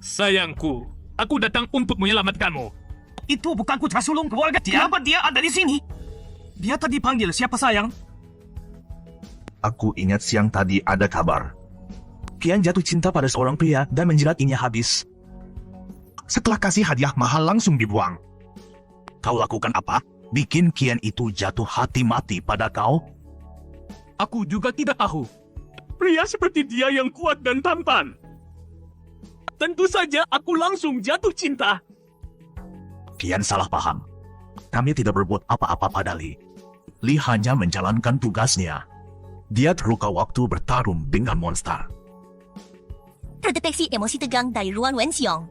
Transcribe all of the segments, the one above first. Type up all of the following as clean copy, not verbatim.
Sayangku, aku datang untuk menyelamatkanmu. Itu bukan putra sulung keluarga Tian. Kenapa dia ada di sini? Dia tadi panggil siapa sayang? Aku ingat siang tadi ada kabar. Kian jatuh cinta pada seorang pria dan menjelatinya habis. Setelah kasih hadiah mahal langsung dibuang. Kau lakukan apa? Bikin Kian itu jatuh hati mati pada kau? Aku juga tidak tahu. Pria seperti dia yang kuat dan tampan. Tentu saja aku langsung jatuh cinta. Kian salah paham. Kami tidak berbuat apa-apa pada Li. Li hanya menjalankan tugasnya. Dia terluka waktu bertarung dengan monster. Terdeteksi emosi tegang dari Ruan Wenxiong.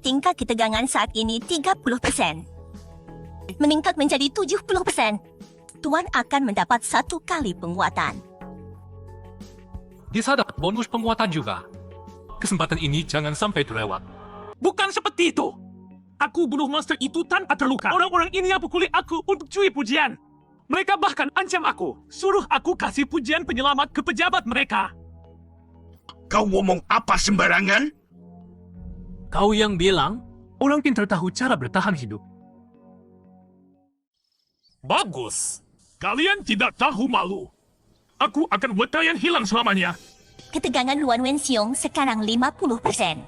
Tingkat ketegangan saat ini 30%. Meningkat menjadi 70%. Tuan akan mendapat 1 kali penguatan. Bisa dapat bonus penguatan juga. Kesempatan ini jangan sampai terlewat. Bukan seperti itu. Aku bunuh monster itu tanpa terluka. Orang-orang ini yang pukuli aku untuk curi pujian. Mereka bahkan ancam aku. Suruh aku kasih pujian penyelamat ke pejabat mereka. Kau ngomong apa sembarangan? Kau yang bilang, orang pintar tahu cara bertahan hidup. Bagus. Kalian tidak tahu malu. Aku akan buat kalian hilang selamanya. Ketegangan Ruan Wenxiong sekarang 50%.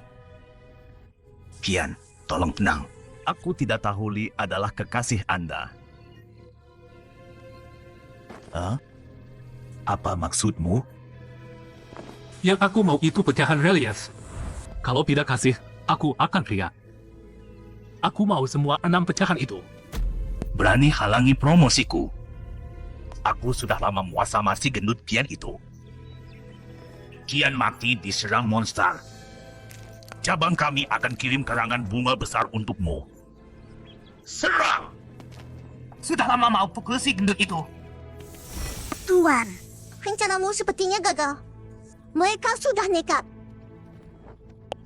Kian, tolong tenang. Aku tidak tahu Li adalah kekasih Anda. Hah? Apa maksudmu? Yang aku mau itu pecahan relief. Kalau tidak kasih, aku akan teriak. Aku mau semua 6 pecahan itu. Berani halangi promosiku. Aku sudah lama muasama si gendut Kian itu. Kian mati diserang monster. Cabang kami akan kirim karangan bunga besar untukmu. Serang! Sudah lama mau pukul si gendut itu. Tuan, rencanamu sepertinya gagal. Mereka sudah nekat.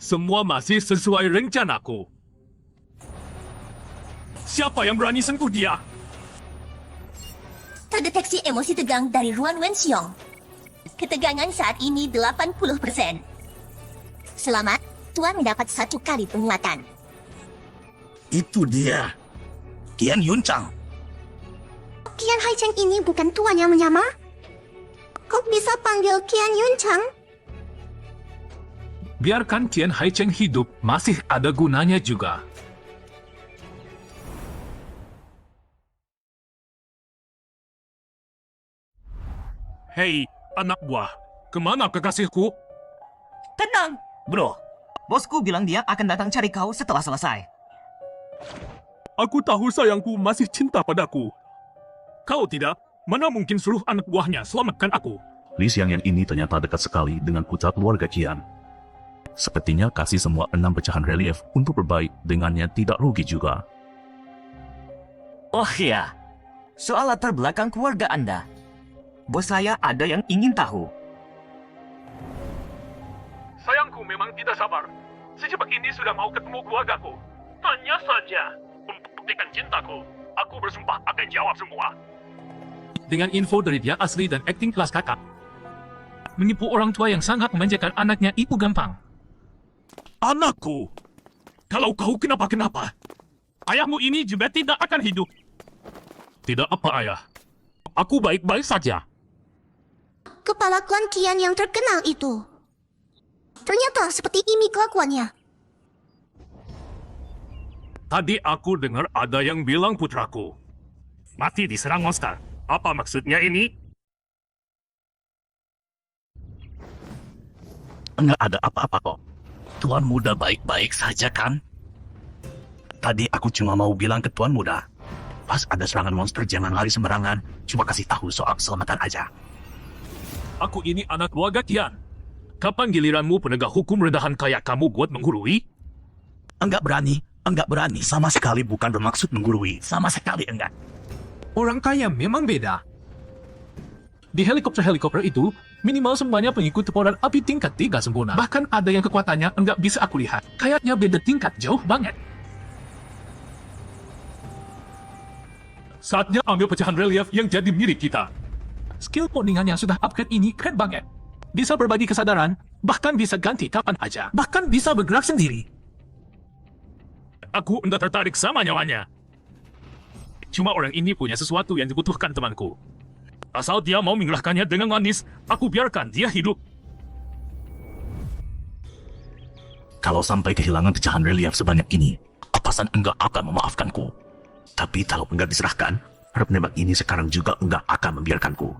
Semua masih sesuai rencanaku. Siapa yang berani sentuh dia? Terdeteksi emosi tegang dari Ruan Wenxiong. Ketegangan saat ini 80%. Selamat, Tuan mendapat 1 kali penguatan. Itu dia. Kian Yuncang. Kian Haicheng ini bukan tuan yang menyamar? Kok bisa panggil Kian Yuncang? Biarkan Kian Haicheng hidup, masih ada gunanya juga. Hei, anak buah. Kemana kekasihku? Tenang, bro. Bosku bilang dia akan datang cari kau setelah selesai. Aku tahu sayangku masih cinta padaku. Kau tidak? Mana mungkin suruh anak buahnya selamatkan aku? Li Xiang yang ini ternyata dekat sekali dengan putra keluarga Kian. Sepertinya kasih semua 6 pecahan relief untuk berbaik dengannya tidak rugi juga. Oh iya, soal latar belakang keluarga Anda. Bos saya ada yang ingin tahu. Sayangku memang tidak sabar. Secepat ini sudah mau ketemu keluargaku. Tanya saja. Untuk buktikan cintaku, aku bersumpah akan jawab semua. Dengan info dari dia asli dan akting kelas kakak. Menipu orang tua yang sangat memanjakan anaknya itu gampang. Anakku, kalau kau kenapa-kenapa, ayahmu ini juga tidak akan hidup. Tidak apa ayah. Aku baik-baik saja. Kepala klan Kian yang terkenal itu. Ternyata seperti ini kelakuannya. Tadi aku dengar ada yang bilang putraku mati diserang monster. Apa maksudnya ini? Enggak ada apa-apa kok. Tuan muda baik-baik saja kan? Tadi aku cuma mau bilang ke Tuan muda. Pas ada serangan monster jangan lari sembarangan. Cuma kasih tahu soal keselamatan aja. Aku ini anak keluarga Kian. Kapan giliranmu penegak hukum rendahan kayak kamu buat menggurui? Enggak berani, sama sekali bukan bermaksud menggurui, sama sekali enggak. Orang kaya memang beda. Di helikopter-helikopter itu, minimal semuanya pengikut teporan api tingkat 3 sempurna. Bahkan ada yang kekuatannya enggak bisa aku lihat. Kayaknya beda tingkat jauh banget. Saatnya ambil pecahan relief yang jadi milik kita. Skill codingan yang sudah upgrade ini keren banget. Bisa berbagi kesadaran, Bahkan bisa ganti kapan aja. Bahkan bisa bergerak sendiri. Aku tidak tertarik sama nyawanya. Cuma orang ini punya sesuatu yang dibutuhkan temanku. Asal dia mau mengerahkannya dengan manis, aku biarkan dia hidup. Kalau sampai kehilangan pecahan relief sebanyak ini, Papasan enggak akan memaafkanku. Tapi kalau enggak diserahkan, harap penembak ini sekarang juga enggak akan membiarkanku.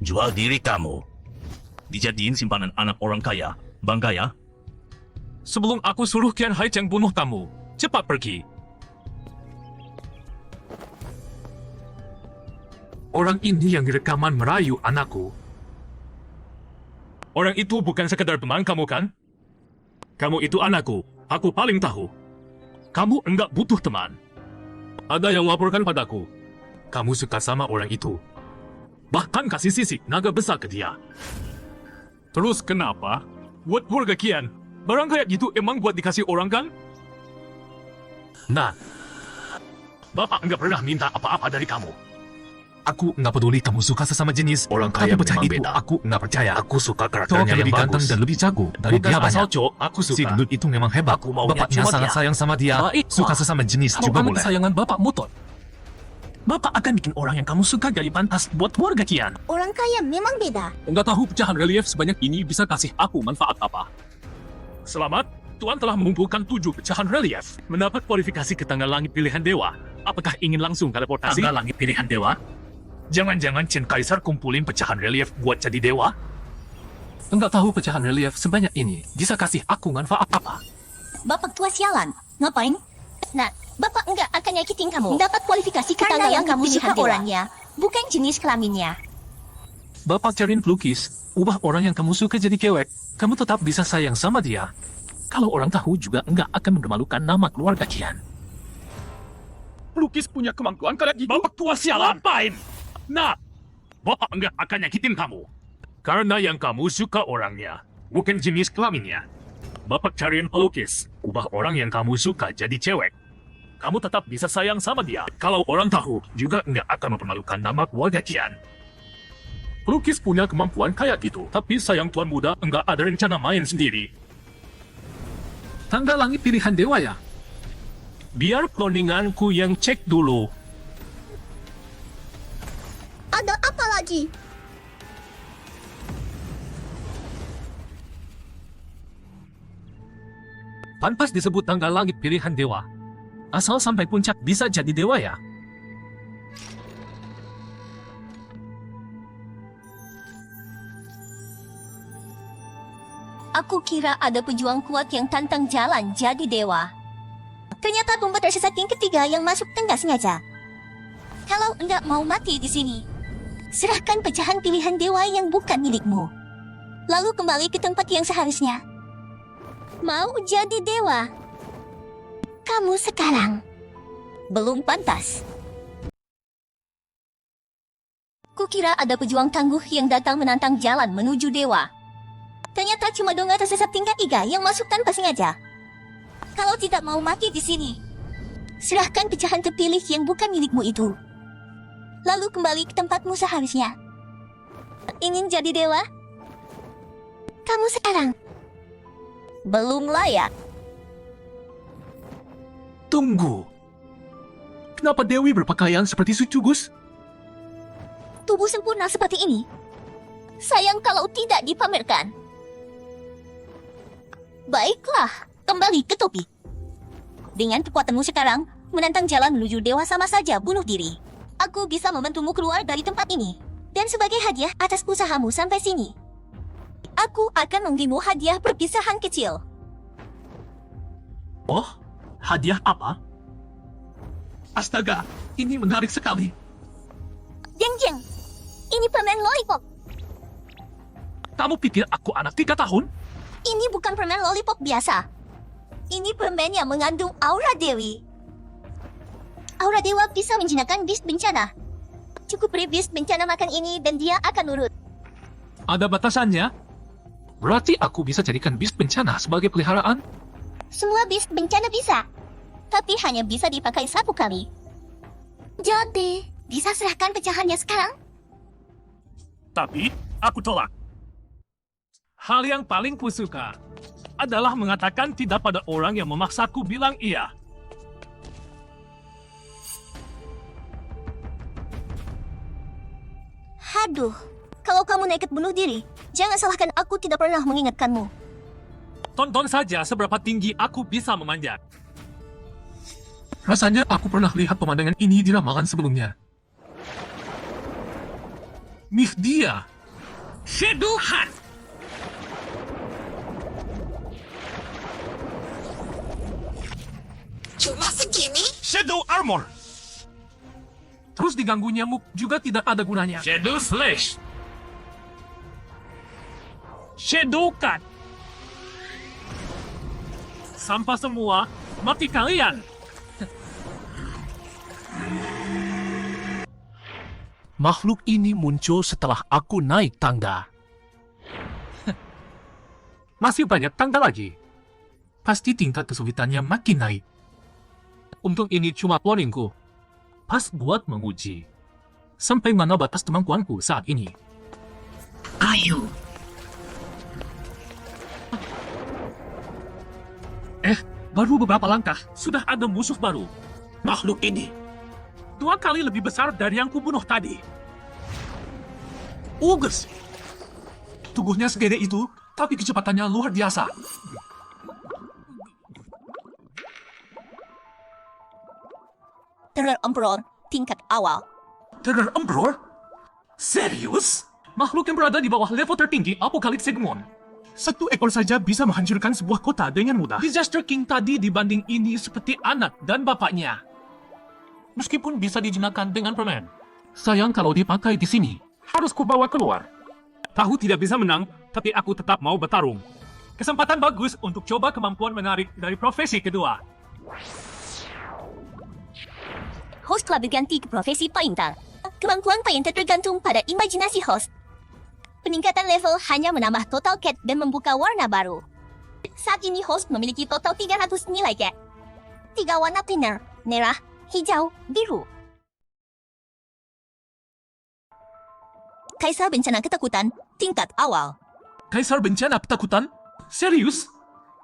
Jual diri kamu. Dijadiin simpanan anak orang kaya. Bangga ya? Sebelum aku suruh Kian Hai Cheng bunuh kamu, cepat pergi. Orang ini yang direkaman merayu anakku. Orang itu bukan sekedar teman kamu kan? Kamu itu anakku, aku paling tahu. Kamu enggak butuh teman. Ada yang laporkan padaku. Kamu suka sama orang itu. Bahkan kasih sisik naga besar ke dia. Terus kenapa? Buat keluarga Kian, barang kayak gitu emang buat dikasih orang kan? Nah, Bapak enggak pernah minta apa-apa dari kamu. Aku nggak peduli kamu suka sesama jenis orang kaya, tapi memang beda. Aku nggak percaya. Aku suka karakternya yang ganteng dan lebih jago dari Bukan dia asal, banyak. Aku suka. Si gendut itu memang hebat. Aku maunya Bapaknya cuma sangat dia. sayang sama dia. Baik, Suka Pak. sesama jenis Kalau juga kamu boleh. Kesayangan bapak mutot. Bapak akan bikin orang yang kamu suka jadi pantas buat keluarga Kian. Orang kaya memang beda. Enggak tahu pecahan relief sebanyak ini bisa kasih aku manfaat apa. Selamat, Tuan telah mengumpulkan 7 pecahan relief. Mendapat kualifikasi ke tangga langit pilihan dewa. Apakah ingin langsung teleportasi? Tangga langit pilihan dewa? Jangan-jangan Chen Kaisar kumpulin pecahan relief buat jadi dewa? Enggak tahu pecahan relief sebanyak ini bisa kasih aku manfaat apa. Bapak tua sialan. Ngapain? Nah, Bapak enggak akan nyakitin kamu. Dapat kualifikasi ke tangga yang kamu suka orangnya, bukan jenis kelaminnya. Bapak cariin pelukis, ubah orang yang kamu suka jadi kewek. Kamu tetap bisa sayang sama dia. Kalau orang tahu juga enggak akan mempermalukan nama keluarga Kian. Pelukis punya kemampuan kayak gitu. Bapak tua sialan. Ngapain? Nah, Bapak enggak akan nyakitin kamu. Karena yang kamu suka orangnya, bukan jenis kelaminnya. Bapak cariin pelukis, ubah orang yang kamu suka jadi cewek. Kamu tetap bisa sayang sama dia. Kalau orang tahu, juga enggak akan mempermalukan nama keluarga Kian. Pelukis punya kemampuan kayak gitu, tapi sayang tuan muda enggak ada rencana main sendiri. Tangga langit pilihan dewa ya? Biar cloninganku yang cek dulu. Ada apa lagi? Pantas disebut tangga langit pilihan dewa. Asal sampai puncak bisa jadi dewa ya? Aku kira ada pejuang kuat yang tantang jalan jadi dewa. Ternyata pembuat tersesat yang ketiga yang masuk tengah sengaja. Kalau enggak mau mati di sini, serahkan pecahan pilihan dewa yang bukan milikmu. Lalu kembali ke tempat yang seharusnya. Mau jadi dewa? Kamu sekarang belum pantas. Kukira ada pejuang tangguh yang datang menantang jalan menuju dewa. Ternyata cuma donga tersesat tingkat 3 yang masuk tanpa sengaja. Kalau tidak mau mati di sini, serahkan pecahan terpilih yang bukan milikmu itu. Lalu kembali ke tempatmu seharusnya. Ingin jadi dewa? Kamu sekarang belum layak. Tunggu. Kenapa Dewi berpakaian seperti Sucugus? Tubuh sempurna seperti ini. Sayang kalau tidak dipamerkan. Baiklah, kembali ke topi. Dengan kekuatanmu sekarang, menantang jalan menuju dewa sama saja bunuh diri. Aku bisa membantumu keluar dari tempat ini. Dan sebagai hadiah atas usahamu sampai sini, aku akan memberimu hadiah perpisahan kecil. Oh, hadiah apa? Astaga, ini menarik sekali. Jeng, ini permen lollipop. Kamu pikir aku anak 3 tahun? Ini bukan permen lollipop biasa. Ini permen yang mengandung aura dewi. Aura dewa bisa menjinakkan bis bencana. Cukup beri bis bencana makan ini dan dia akan nurut. Ada batasannya? Berarti aku bisa jadikan bis bencana sebagai peliharaan? Semua bis bencana bisa, tapi hanya bisa dipakai 1 kali. Jadi, bisa serahkan pecahannya sekarang? Tapi, aku tolak. Hal yang paling kusuka adalah mengatakan tidak pada orang yang memaksaku bilang iya. Haduh, kalau kamu nekat bunuh diri, jangan salahkan aku tidak pernah mengingatkanmu. Tonton saja seberapa tinggi aku bisa memanjat. Rasanya aku pernah lihat pemandangan ini di ramalan sebelumnya. Nih dia, Shadow Hunt. Cuma segini? Shadow Armor! Terus diganggu nyamuk juga tidak ada gunanya. Shadow Slash! Shadow Cut. Sampah semua, mati kalian. Makhluk ini muncul setelah aku naik tangga. Masih banyak tangga lagi. Pasti tingkat kesulitannya makin naik. Untung ini cuma planningku. Pas buat menguji. Sampai mana batas kemampuanku saat ini. Ayo! Baru beberapa langkah, sudah ada musuh baru. Makhluk ini 2 kali lebih besar dari yang kubunuh tadi. Ugus! Tubuhnya segede itu, tapi kecepatannya luar biasa. Teror Emperor, tingkat awal. Teror Emperor? Serius? Makhluk yang berada di bawah level tertinggi Apocalypse Segmon. 1 ekor saja bisa menghancurkan sebuah kota dengan mudah. Disaster King tadi dibanding ini seperti anak dan bapaknya. Meskipun bisa dijinakan dengan permen. Sayang kalau dipakai di sini. Harus kubawa keluar. Tahu tidak bisa menang, tapi aku tetap mau bertarung. Kesempatan bagus untuk coba kemampuan menarik dari profesi kedua. Host telah berganti ke profesi painter. Kemampuan painter tergantung pada imajinasi host. Peningkatan level hanya menambah total cat dan membuka warna baru. Saat ini host memiliki total 300 nilai cat. 3 warna thinner, merah, hijau, biru. Kaisar Bencana Ketakutan, tingkat awal. Kaisar Bencana Ketakutan? Serius?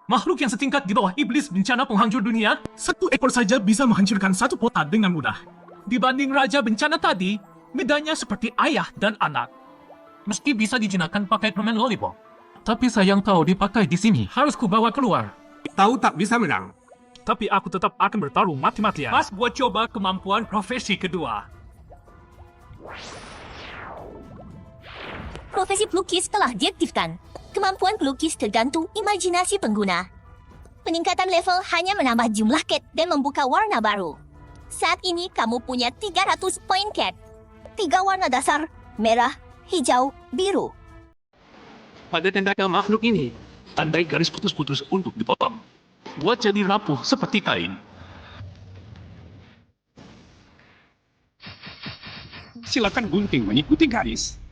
Makhluk yang setingkat di bawah iblis bencana penghancur dunia, 1 ekor saja bisa menghancurkan 1 kota dengan mudah. Dibanding Raja Bencana tadi, bedanya seperti ayah dan anak. Meski bisa dijinakan pakai permen lollipop. Tapi sayang tahu dipakai di sini. Harus kubawa keluar. Tahu tak bisa menang. Tapi aku tetap akan bertarung mati-matian. Pas buat coba kemampuan profesi kedua. Profesi pelukis telah diaktifkan. Kemampuan pelukis tergantung imajinasi pengguna. Peningkatan level hanya menambah jumlah cat dan membuka warna baru. Saat ini kamu punya 300 poin cat. 3 warna dasar, merah, hijau, biru. Pada tindakan makhluk ini, tandai garis putus-putus untuk dipotong. Buat jadi rapuh seperti kain. Silakan gunting mengikuti garis.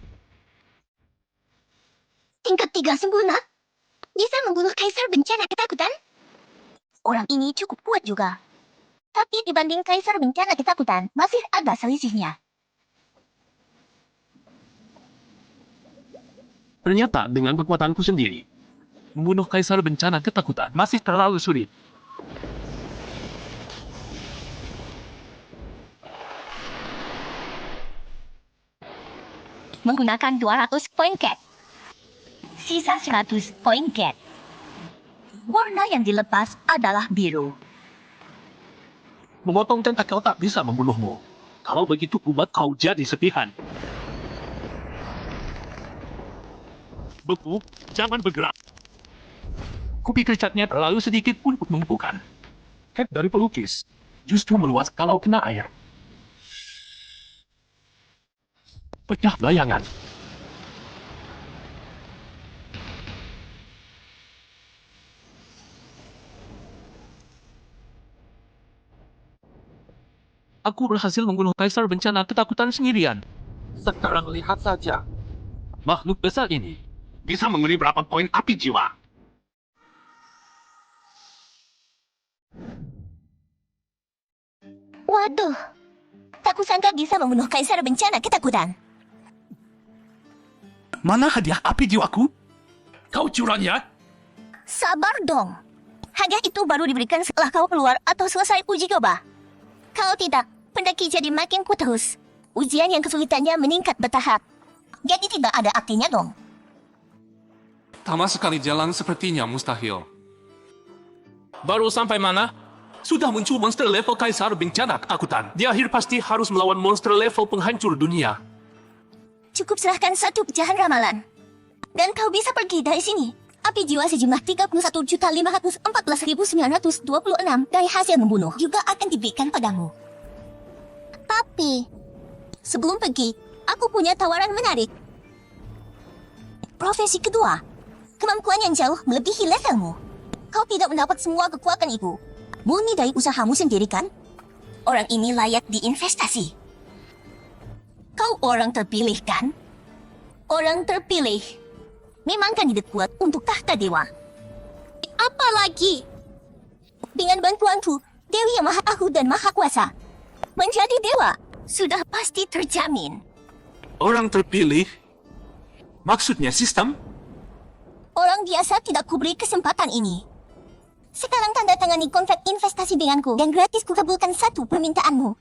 Tingkat 3 sempurna. Bisa membunuh Kaisar Bencana Ketakutan? Orang ini cukup kuat juga. Tapi dibanding Kaisar Bencana Ketakutan, masih ada selisihnya. Ternyata dengan kekuatanku sendiri, membunuh Kaisar Bencana Ketakutan masih terlalu sulit. Menggunakan 200 poin cat. Sisa 100 poin cat. Warna yang dilepas adalah biru. Memotong tentakel tak bisa membunuhmu. Kalau begitu kubat kau jadi sepihan. Beku, jangan bergerak. Kupikir catnya terlalu sedikit untuk membukukan. Cat dari pelukis justru meluas kalau kena air. Pecah bayangan. Aku berhasil membunuh Kaisar Bencana Ketakutan sendirian. Sekarang lihat saja. Makhluk besar ini Bisa mengundi berapa poin api jiwa? Waduh, tak kusangka bisa membunuh Kaisar Bencana Ketakutan. Mana hadiah api jiwaku? Kau curang ya? Sabar dong. Hadiah itu baru diberikan setelah kau keluar atau selesai uji coba. Kalau tidak, pendaki jadi makin kuat terus. Ujian yang kesulitannya meningkat bertahap. Jadi tidak ada artinya dong. Pertama sekali jalan sepertinya mustahil. Baru sampai mana? Sudah muncul monster level kaisar bencana ketakutan. Di akhir pasti harus melawan monster level penghancur dunia. Cukup serahkan satu pecahan ramalan. Dan kau bisa pergi dari sini. Api jiwa sejumlah 31.514.926 dari hasil membunuh juga akan diberikan padamu. Tapi, sebelum pergi, aku punya tawaran menarik. Profesi kedua, kemampuan yang jauh melebihi levelmu. Kau tidak mendapat semua kekuatan itu. Murni dari usahamu sendiri kan? Orang ini layak diinvestasi. Kau orang terpilih kan? Orang terpilih. Memang kandidat kuat untuk tahta dewa. Apalagi, dengan bantuanku, Dewi yang Maha Agung dan Maha Kuasa, menjadi dewa sudah pasti terjamin. Orang terpilih? Maksudnya sistem? Orang biasa tidak kuberi kesempatan ini. Sekarang tanda tangani kontrak investasi denganku dan gratis kukabulkan satu permintaanmu.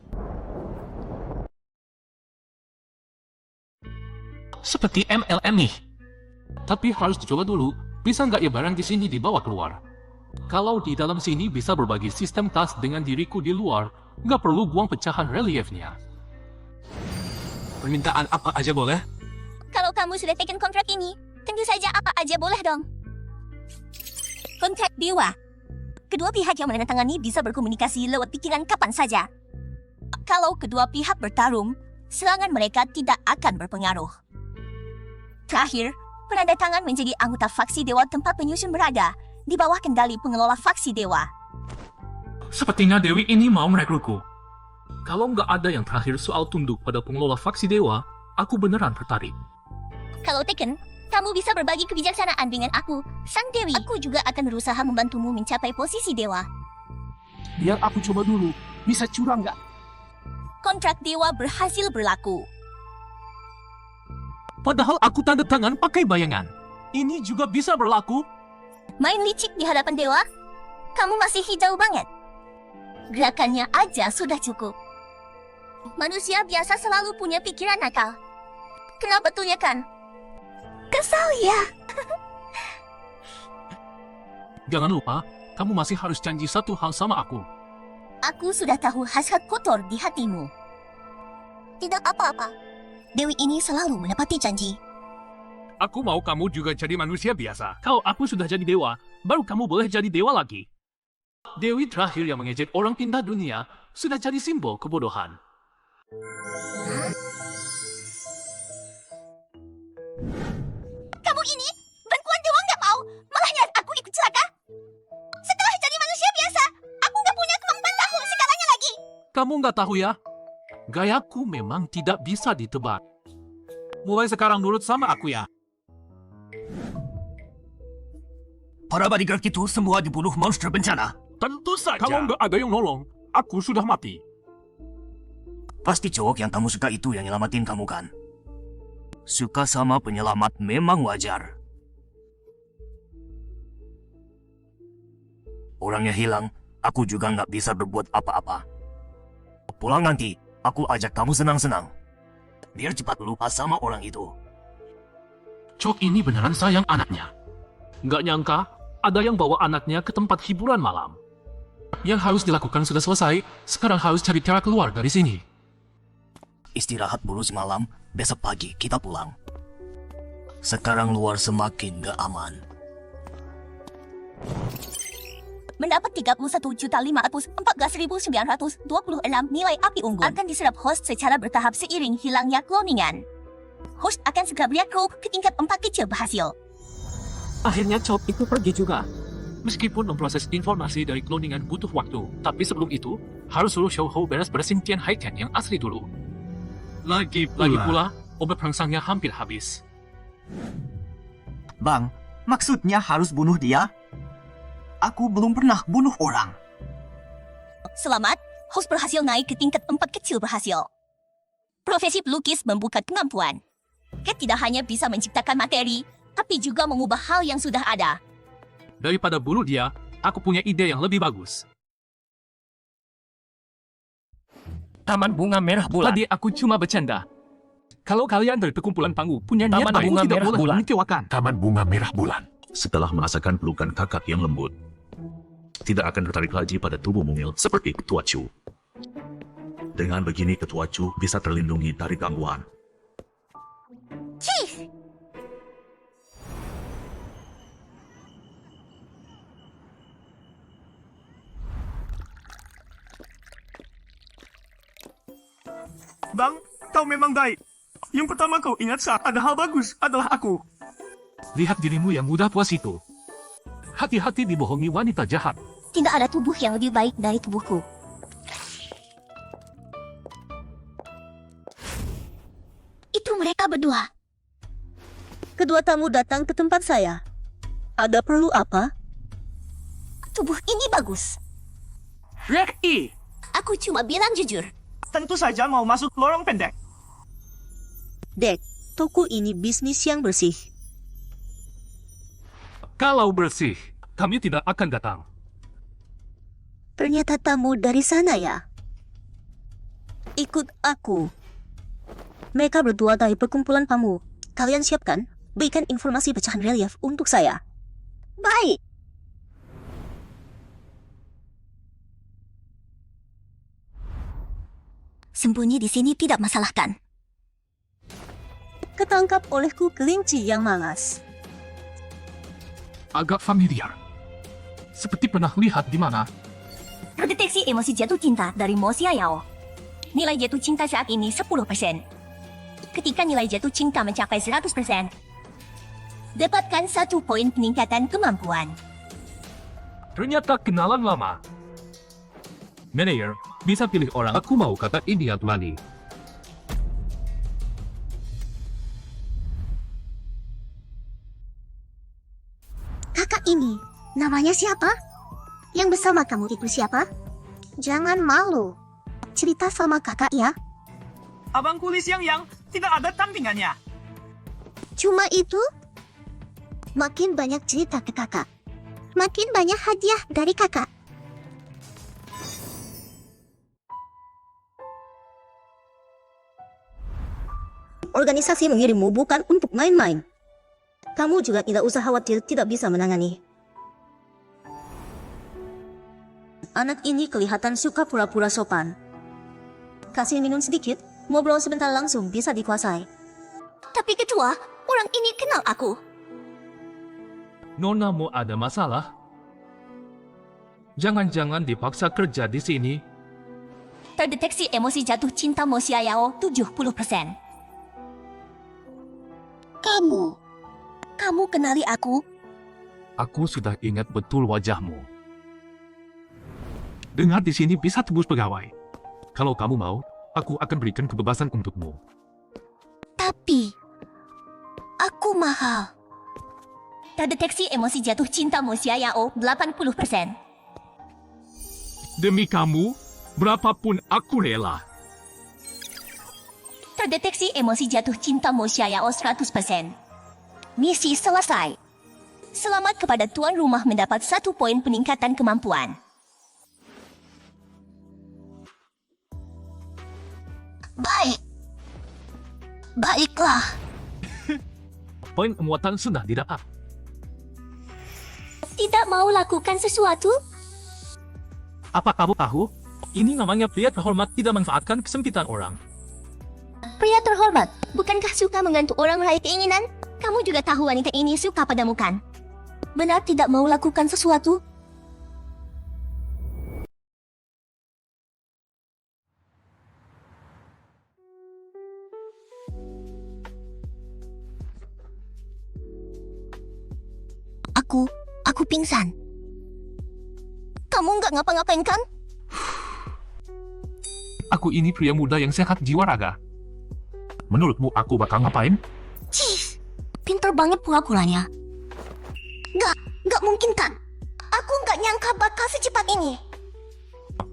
Seperti MLM nih. Tapi harus dicoba dulu, bisa nggak ya barang di sini dibawa keluar? Kalau di dalam sini bisa berbagi sistem tas dengan diriku di luar, nggak perlu buang pecahan reliefnya. Permintaan apa aja boleh? Kalau kamu sudah taken kontrak ini, tentu saja apa aja boleh dong. Kontrak dewa. Kedua pihak yang menandatangani bisa berkomunikasi lewat pikiran kapan saja. Kalau kedua pihak bertarung, serangan mereka tidak akan berpengaruh. Terakhir, penandatangan menjadi anggota faksi dewa tempat penyusun berada, di bawah kendali pengelola faksi dewa. Sepertinya Dewi ini mau merekrutku. Kalau nggak ada yang terakhir soal tunduk pada pengelola faksi dewa, aku beneran tertarik. Kalau taken, kamu bisa berbagi kebijaksanaan dengan aku, Sang Dewi. Aku juga akan berusaha membantumu mencapai posisi dewa. Biar aku coba dulu, bisa curang nggak? Kontrak dewa berhasil berlaku. Padahal aku tanda tangan pakai bayangan. Ini juga bisa berlaku. Main licik di hadapan dewa? Kamu masih hijau banget. Gerakannya aja sudah cukup. Manusia biasa selalu punya pikiran nakal. Kenapa betulnya kan? Kesal ya? Jangan lupa, kamu masih harus janji satu hal sama aku. Aku sudah tahu hasrat kotor di hatimu. Tidak apa-apa. Dewi ini selalu menepati janji. Aku mau kamu juga jadi manusia biasa. Kalau aku sudah jadi dewa, baru kamu boleh jadi dewa lagi. Dewi terakhir yang mengejek orang pindah dunia sudah jadi simbol kebodohan. Kamu ini, bantuan dewa nggak mau, malah nyari aku ikut celaka. Setelah jadi manusia biasa, aku nggak punya kemampuan tahu segalanya lagi. Kamu nggak tahu ya? Gayaku memang tidak bisa ditebak. Mulai sekarang nurut sama aku ya. Para bodyguard itu semua dibunuh monster bencana. Tentu saja. Kalau nggak ada yang nolong, aku sudah mati. Pasti cowok yang kamu suka itu yang nyelamatin kamu kan? Suka sama penyelamat memang wajar. Orangnya hilang, aku juga nggak bisa berbuat apa-apa. Pulang nanti, aku ajak kamu senang-senang. Biar cepat lupa sama orang itu. Chok ini beneran sayang anaknya. Nggak nyangka, ada yang bawa anaknya ke tempat hiburan malam. Yang harus dilakukan sudah selesai, sekarang harus cari cara keluar dari sini. Istirahat dulu semalam, besok pagi kita pulang. Sekarang luar semakin gak aman. Mendapat 31.514.926 nilai api unggul akan diserap host secara bertahap seiring hilangnya cloningan. Host akan segera berekrut ke tingkat 4 kecil berhasil. Akhirnya Chop itu pergi juga. Meskipun memproses informasi dari cloningan butuh waktu, tapi sebelum itu, harus suruh Shouho beres-beresin Tian Haiten yang asli dulu. Lagi pula, obat perangsangnya hampir habis. Bang, maksudnya harus bunuh dia? Aku belum pernah bunuh orang. Selamat, host berhasil naik ke tingkat 4 kecil berhasil. Profesi pelukis membuka kemampuan. Cat tidak hanya bisa menciptakan materi, tapi tapi juga mengubah hal yang sudah ada. Daripada bunuh dia, aku punya ide yang lebih bagus. Taman Bunga Merah Bulan. Tadi aku cuma bercanda. Kalau kalian dari perkumpulan Panggu punya niat Taman baik, Bunga tidak Merah boleh Bulan. mengecewakan. Taman Bunga Merah Bulan. Setelah merasakan pelukan kakak yang lembut, tidak akan tertarik lagi pada tubuh mungil seperti Ketua Chu. Dengan begini Ketua Chu bisa terlindungi dari gangguan. Chief! Bang, kau memang baik. Yang pertama kau ingat saat ada hal bagus adalah aku. Lihat dirimu yang mudah puas itu. Hati-hati dibohongi wanita jahat. Tidak ada tubuh yang lebih baik dari tubuhku. Itu mereka berdua. Kedua tamu datang ke tempat saya. Ada perlu apa? Tubuh ini bagus. Reki, Aku cuma bilang jujur. tentu saja mau masuk lorong pendek. Dek, toko ini bisnis yang bersih. Kalau bersih, kami tidak akan datang. Ternyata tamu dari sana ya. Ikut aku. Mereka berdua dari perkumpulan Pamu. Kalian siapkan? Berikan informasi pecahan relief untuk saya. Baik. Sembunyi di sini tidak masalahkan. Ketangkap olehku kelinci yang malas. Agak familiar. Seperti pernah lihat di mana. Terdeteksi emosi jatuh cinta dari Mo Xiaoyao. Nilai jatuh cinta saat ini 10%. Ketika nilai jatuh cinta mencapai 100%, dapatkan 1 poin peningkatan kemampuan. Ternyata kenalan lama. Manager, bisa pilih orang. Aku mau kata ini Atmani. Kakak ini, namanya siapa? Yang bersama kamu itu siapa? Jangan malu. Cerita sama kakak ya. Abang kulis yang tidak ada tandingannya. Cuma itu? Makin banyak cerita ke kakak. Makin banyak hadiah dari kakak. Organisasi mengirimmu bukan untuk main-main. Kamu juga tidak usah khawatir tidak bisa menangani. Anak ini kelihatan suka pura-pura sopan. Kasih minum sedikit, ngobrol sebentar langsung bisa dikuasai. Tapi ketua, orang ini kenal aku. Nona mau ada masalah? Jangan-jangan dipaksa kerja di sini. Terdeteksi emosi jatuh cinta Mo Xiaoyao 70%. Kamu kenali aku? Aku sudah ingat betul wajahmu. Dengar di sini bisa tebus pegawai. Kalau kamu mau, aku akan berikan kebebasan untukmu. Tapi, aku mahal. Terdeteksi emosi jatuh cinta Mo Xiaoyao 80%. Demi kamu, berapapun aku rela. Terdeteksi emosi jatuh cinta Mo Xiaoyao 100%. Misi selesai. Selamat kepada tuan rumah mendapat 1 poin peningkatan kemampuan. Baiklah. Poin kemuatan sudah didapat. Tidak mau lakukan sesuatu? Apa kamu tahu? Ini namanya pria terhormat tidak manfaatkan kesempitan orang. Pria terhormat, bukankah suka mengantuk orang meraih keinginan? Kamu juga tahu wanita ini suka padamu kan? Benar tidak mau lakukan sesuatu? Aku pingsan. Kamu nggak ngapa-ngapain kan? Aku ini pria muda yang sehat jiwa raga. Menurutmu aku bakal ngapain? Chief, pinter banget pura-puranya. Nggak mungkin kan? Aku nggak nyangka bakal secepat ini.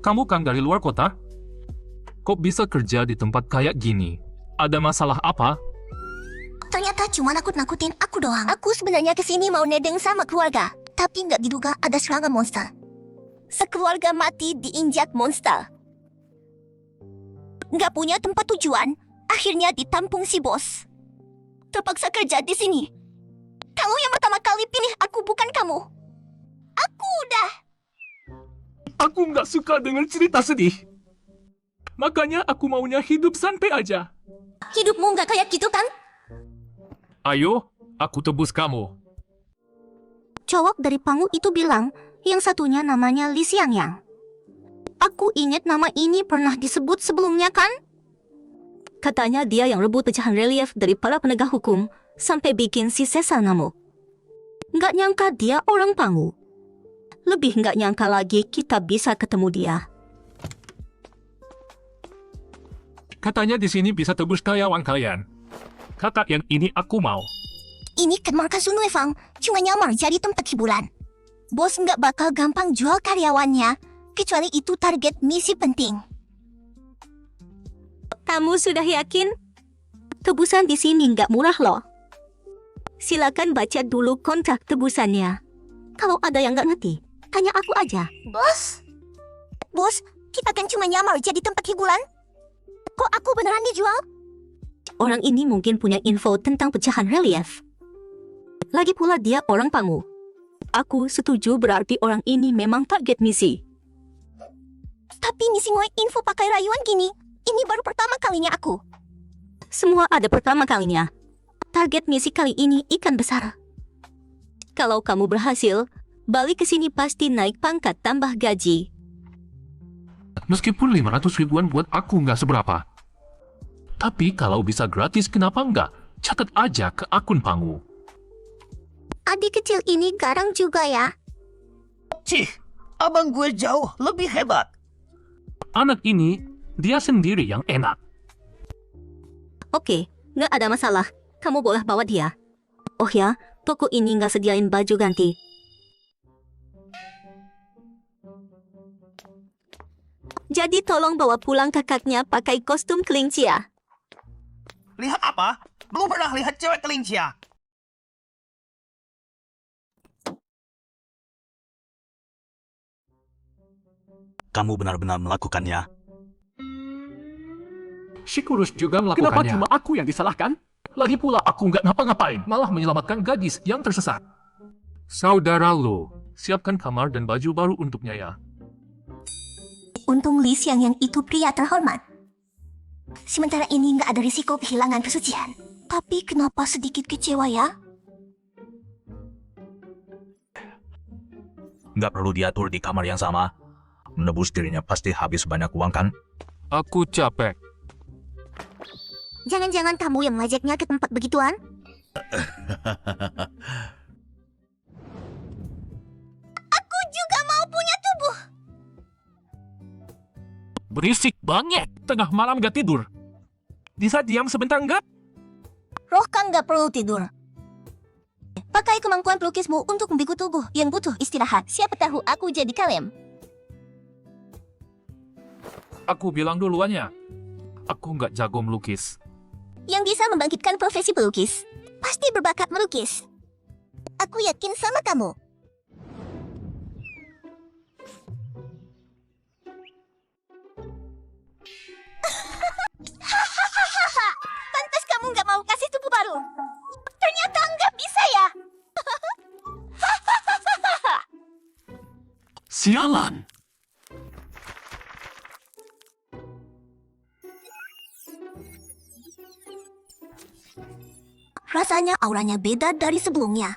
Kamu kan dari luar kota? Kok bisa kerja di tempat kayak gini? Ada masalah apa? Ternyata cuma nakut-nakutin aku doang. Aku sebenarnya kesini mau nedeng sama keluarga. Tapi nggak diduga ada serangan monster. Sekeluarga mati diinjak monster. Nggak punya tempat tujuan. Akhirnya ditampung si bos. Terpaksa kerja di sini. Kamu yang pertama kali pilih aku, bukan kamu. Aku udah. Aku nggak suka dengar cerita sedih. Makanya aku maunya hidup santai aja. Hidupmu nggak kayak gitu kan? Ayo, aku tebus kamu. Cowok dari Pangu itu bilang, yang satunya namanya Li Xiangyang. Aku ingat nama ini pernah disebut sebelumnya kan? Katanya dia yang rebut pecahan relief dari para penegak hukum sampai bikin si sesal ngamuk. Nggak nyangka dia orang Pangu. Lebih nggak nyangka lagi kita bisa ketemu dia. Katanya di sini bisa tebus karyawan kalian. Kakak yang ini aku mau. Ini kan markas Sun Weifang, cuma nyamar jadi tempat hiburan. Bos nggak bakal gampang jual karyawannya, kecuali itu target misi penting. Kamu sudah yakin? Tebusan di sini nggak murah loh. Silakan baca dulu kontrak tebusannya. Kalau ada yang nggak ngerti, tanya aku aja. Bos? Bos, kita kan cuma nyamar jadi tempat hiburan. Kok aku beneran dijual? Orang ini mungkin punya info tentang pecahan relief. Lagi pula dia orang Pangu. Aku setuju berarti orang ini memang target misi. Tapi misi ngoy info pakai rayuan gini, ini baru pertama kalinya aku. Semua ada pertama kalinya. Target misi kali ini ikan besar. Kalau kamu berhasil, balik ke sini pasti naik pangkat tambah gaji. Meskipun 500 ribuan buat aku nggak seberapa. Tapi kalau bisa gratis, kenapa nggak? Catat aja ke akun Pangu. Adik kecil ini garang juga ya. Cih, abang gue jauh lebih hebat. Anak ini, dia sendiri yang enak. Oke, nggak ada masalah. Kamu boleh bawa dia. Oh ya, toko ini nggak sediain baju ganti. Jadi tolong bawa pulang kakaknya pakai kostum kelinci ya. Lihat apa? Belum pernah lihat cewek kelinci ya? Kamu benar-benar melakukannya. Shikurus juga melakukannya. Kenapa cuma aku yang disalahkan? Lagi pula aku nggak ngapa-ngapain, malah menyelamatkan gadis yang tersesat. Saudara lo, siapkan kamar dan baju baru untuknya ya. Untung Li Xiang yang itu pria terhormat. Sementara ini nggak ada risiko kehilangan kesucian. Tapi kenapa sedikit kecewa ya? Nggak perlu diatur di kamar yang sama. Menebus dirinya pasti habis banyak uang kan? Aku capek. Jangan-jangan kamu yang mengajaknya ke tempat begituan? Aku juga mau punya tubuh. Berisik banget. Tengah malam gak tidur. Bisa diam sebentar nggak? Roh kan nggak perlu tidur. Pakai kemampuan pelukismu untuk membiku tubuh yang butuh istirahat. Siapa tahu aku jadi kalem. Aku bilang duluannya. Aku nggak jago melukis. Yang bisa membangkitkan profesi pelukis pasti berbakat melukis. Aku yakin sama kamu. Pantas kamu nggak mau kasih tubuh baru. Ternyata nggak bisa ya. Sialan. Rasanya auranya beda dari sebelumnya.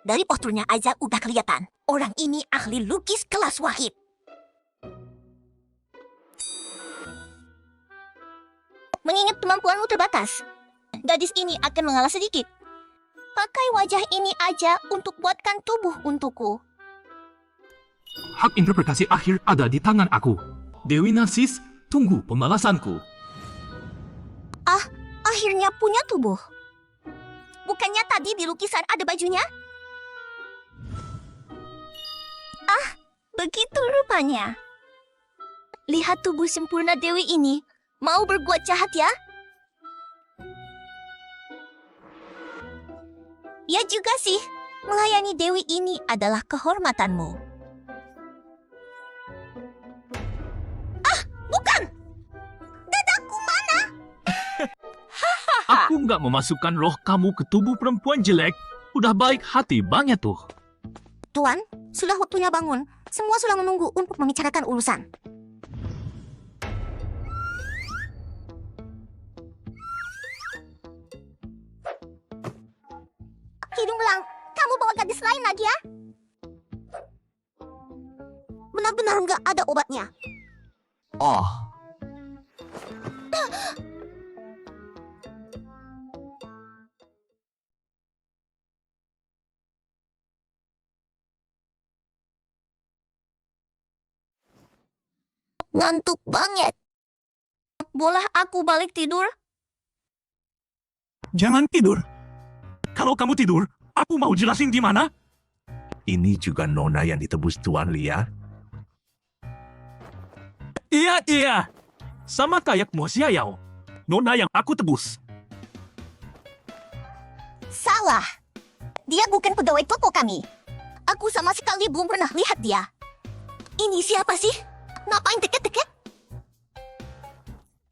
Dari posturnya aja udah kelihatan. Orang ini ahli lukis kelas wahid. Mengingat kemampuanmu terbatas, gadis ini akan mengalah sedikit. Pakai wajah ini aja untuk buatkan tubuh untukku. Hak interpretasi akhir ada di tangan aku. Dewi Narsis, tunggu pembalasanku. Akhirnya punya tubuh. Bukannya tadi di lukisan ada bajunya? Begitu rupanya. Lihat tubuh sempurna Dewi ini. Mau berbuat jahat ya? Ya juga sih, melayani Dewi ini adalah kehormatanmu. Ah, bukan! Dadaku mana? Aku nggak memasukkan roh kamu ke tubuh perempuan jelek. Udah baik hati banget tuh. Tuan, sudah waktunya bangun. Semua sudah menunggu untuk membicarakan urusan. Hidung belang, kamu bawa gadis lain lagi ya? Benar-benar nggak ada obatnya. Oh, Ngantuk banget. Boleh aku balik tidur? Jangan tidur. Kalau kamu tidur, aku mau jelasin di mana. Ini juga Nona yang ditebus Tuan Lia. Iya. Sama kayak Mo Xiaoyao. Nona yang aku tebus. Salah. Dia bukan pegawai toko kami. Aku sama sekali belum pernah lihat dia. Ini siapa sih? Ngapain deket-deket?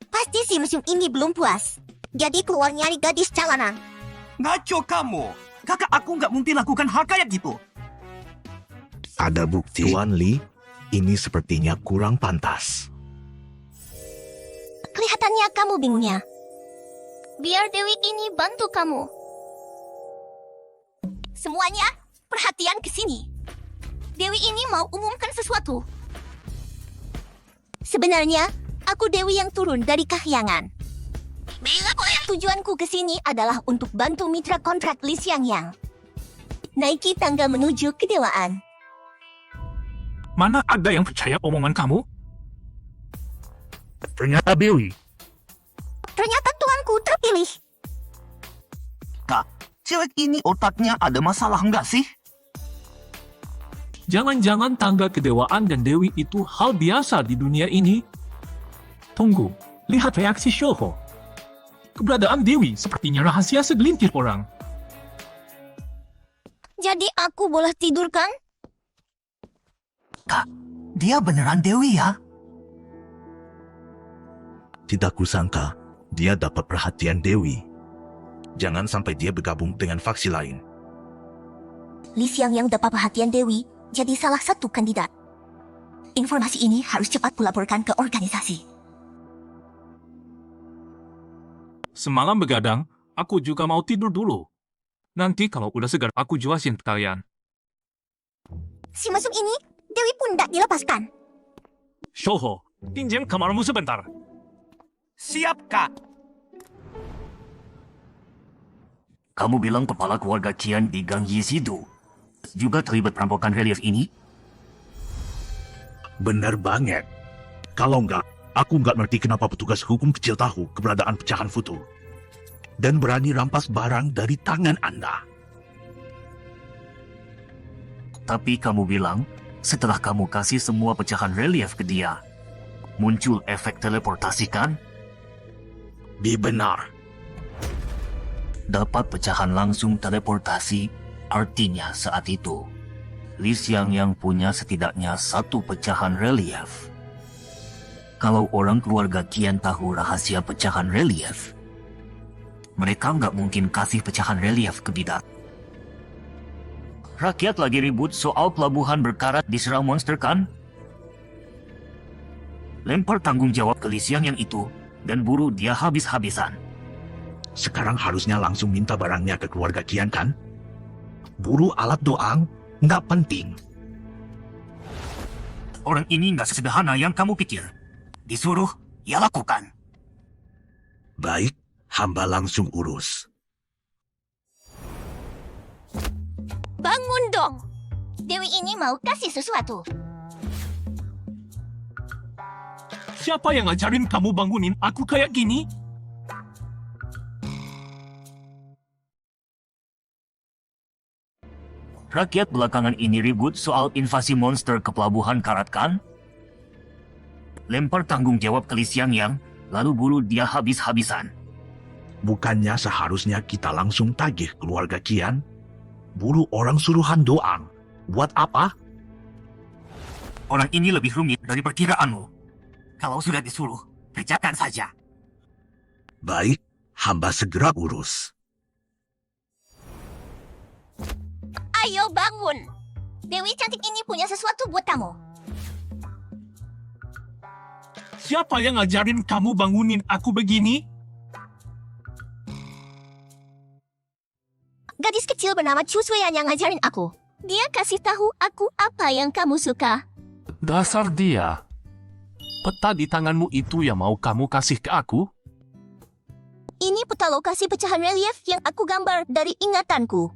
Pasti si musim ini belum puas. Jadi keluar nyari gadis jalanan. ngaco kamu. Kakak aku nggak mungkin lakukan hal kayak gitu. Ada bukti. Tuan Li, ini sepertinya kurang pantas. Kelihatannya kamu bingungnya. Biar Dewi ini bantu kamu. Semuanya, perhatian ke sini. Dewi ini mau umumkan sesuatu. Sebenarnya, aku Dewi yang turun dari kahyangan. Tujuanku ke sini adalah untuk bantu mitra kontrak Li Xiangyang. Naiki tangga menuju kedewaan. Mana ada yang percaya omongan kamu? Ternyata Dewi. Ternyata tuanku terpilih. Kak, cewek ini otaknya ada masalah nggak sih? Jangan-jangan tangga kedewaan dan Dewi itu hal biasa di dunia ini? Tunggu, lihat reaksi Shouho. Keberadaan Dewi sepertinya rahasia segelintir orang. Jadi aku boleh tidur kan? Kak, dia beneran Dewi ya? Tidak kusangka dia dapat perhatian Dewi. Jangan sampai dia bergabung dengan faksi lain. Li Xiangyang dapat perhatian Dewi, jadi salah satu kandidat. Informasi ini harus cepat kulaporkan ke organisasi. Semalam begadang, aku juga mau tidur dulu. Nanti kalau udah segar, aku jelasin ke kalian. Si mesum ini, Dewi pun tidak dilepaskan. Shouho, pinjam kamarmu sebentar. Siap, Kak. Kamu bilang kepala keluarga Qian di Gang Yisidu juga terlibat perampokan relief ini? Benar banget. Kalau enggak, aku nggak ngerti kenapa petugas hukum kecil tahu keberadaan pecahan foto dan berani rampas barang dari tangan Anda. Tapi kamu bilang, setelah kamu kasih semua pecahan relief ke dia, muncul efek teleportasi kan? Benar. Dapat pecahan langsung teleportasi, artinya saat itu, Li Xiangyang punya setidaknya satu pecahan relief. Kalau orang keluarga Qian tahu rahasia pecahan relief, mereka nggak mungkin kasih pecahan relief ke bidak. Rakyat lagi ribut soal pelabuhan berkarat diserang monster kan? Lempar tanggung jawab ke Li Xiangyang itu dan buru dia habis-habisan. Sekarang harusnya langsung minta barangnya ke keluarga Qian kan? Buru alat doang, nggak penting. Orang ini nggak sesederhana yang kamu pikir. Disuruh, ya lakukan. Baik, hamba langsung urus. Bangun dong. Dewi ini mau kasih sesuatu. Siapa yang ngajarin kamu bangunin aku kayak gini? Rakyat belakangan ini ribut soal invasi monster ke pelabuhan karat kan? Lempar tanggung jawab ke Li Xiangyang, lalu buru dia habis-habisan. Bukannya seharusnya kita langsung tagih keluarga Qian Buru orang suruhan doang. Buat apa? Orang ini lebih rumit dari perkiraanmu. Kalau sudah disuruh, kerjakan saja. Baik, hamba segera urus. Ayo bangun. Dewi cantik ini punya sesuatu buat kamu. Siapa yang ngajarin kamu bangunin aku begini? Gadis kecil bernama Chu Suyan yang ngajarin aku. Dia kasih tahu aku apa yang kamu suka. Dasar dia. Peta di tanganmu itu yang mau kamu kasih ke aku? Ini peta lokasi pecahan relief yang aku gambar dari ingatanku.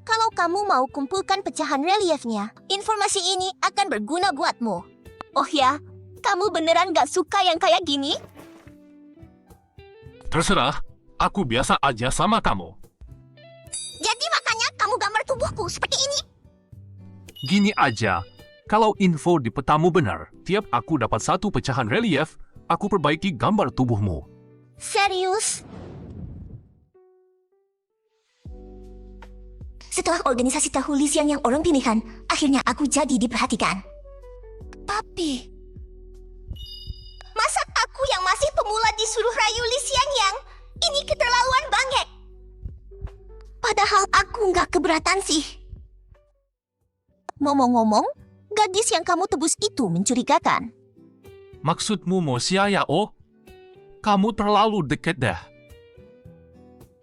Kalau kamu mau kumpulkan pecahan reliefnya, informasi ini akan berguna buatmu. Oh ya, kamu beneran gak suka yang kayak gini? Terserah, aku biasa aja sama kamu. Jadi makanya kamu gambar tubuhku seperti ini? Gini aja, kalau info di petamu benar, tiap aku dapat satu pecahan relief, aku perbaiki gambar tubuhmu. Serius? Setelah organisasi tahu Lisiang yang orang pilihan, akhirnya aku jadi diperhatikan. Tapi, masa aku yang masih pemula disuruh rayu Lisiang yang ini keterlaluan banget. Padahal aku nggak keberatan sih. Ngomong-ngomong, gadis yang kamu tebus itu mencurigakan. Maksudmu mau siaya, oh? Kamu terlalu dekat dah.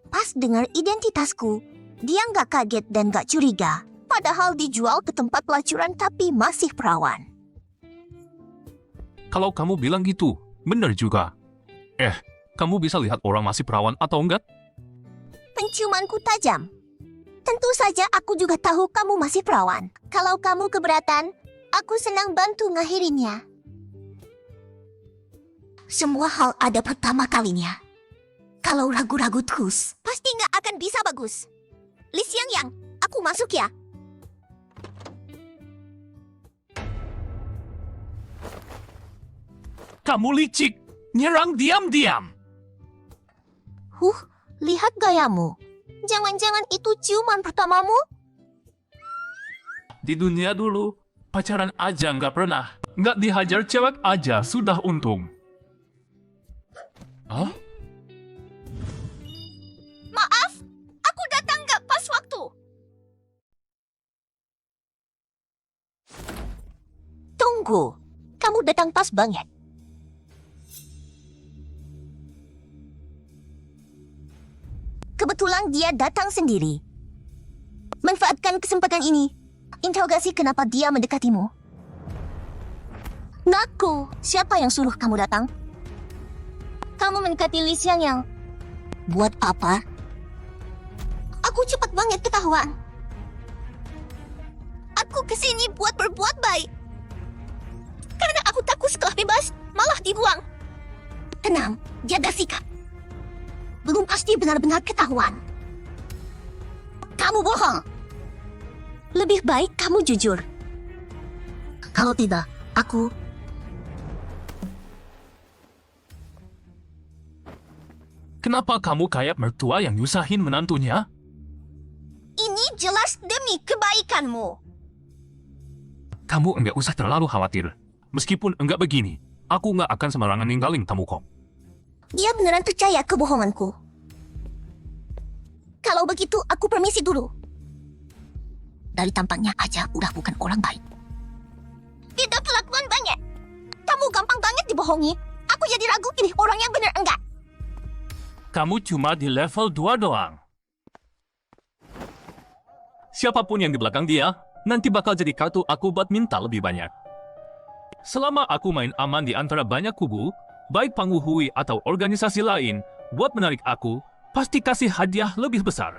Pas dengar identitasku, dia nggak kaget dan nggak curiga. Padahal dijual ke tempat pelacuran tapi masih perawan. Kalau kamu bilang gitu, benar juga. Kamu bisa lihat orang masih perawan atau enggak? Penciumanku tajam. Tentu saja aku juga tahu kamu masih perawan. Kalau kamu keberatan, aku senang bantu ngakhirinya. Semua hal ada pertama kalinya. Kalau ragu-ragu terus, pasti nggak akan bisa bagus. Lisiang yang, aku masuk ya. Kamu licik, nyerang diam-diam. Lihat gayamu. Jangan-jangan itu ciuman pertamamu? Di dunia dulu, pacaran aja nggak pernah. Nggak dihajar cewek aja sudah untung. Hah? Maaf, aku datang nggak pas waktu. Tunggu, kamu datang pas banget. Kebetulan dia datang sendiri. Manfaatkan kesempatan ini. Interogasi kenapa dia mendekatimu. Ngaku, siapa yang suruh kamu datang? Kamu mendekati Lisiang yang... Buat apa? Aku cepat banget ketahuan. Aku kesini buat berbuat baik. Karena aku takut setelah bebas, malah dibuang. Tenang, jaga sikap. Belum pasti benar-benar ketahuan. Kamu bohong. Lebih baik kamu jujur. Kalau tidak, aku... Kenapa kamu kayak mertua yang nyusahin menantunya? Ini jelas demi kebaikanmu. Kamu enggak usah terlalu khawatir. Meskipun enggak begini, aku enggak akan sembarangan ninggalin kamu kok. Dia beneran percaya kebohonganku. Kalau begitu, aku permisi dulu. Dari tampaknya aja udah bukan orang baik. Tidak kelakuan banyak. Kamu gampang banget dibohongi. Aku jadi ragu pilih orang yang bener enggak. Kamu cuma di level 2 doang. Siapapun yang di belakang dia, nanti bakal jadi kartu aku buat minta lebih banyak. Selama aku main aman di antara banyak kubu, baik Panguhui atau organisasi lain, buat menarik aku, pasti kasih hadiah lebih besar.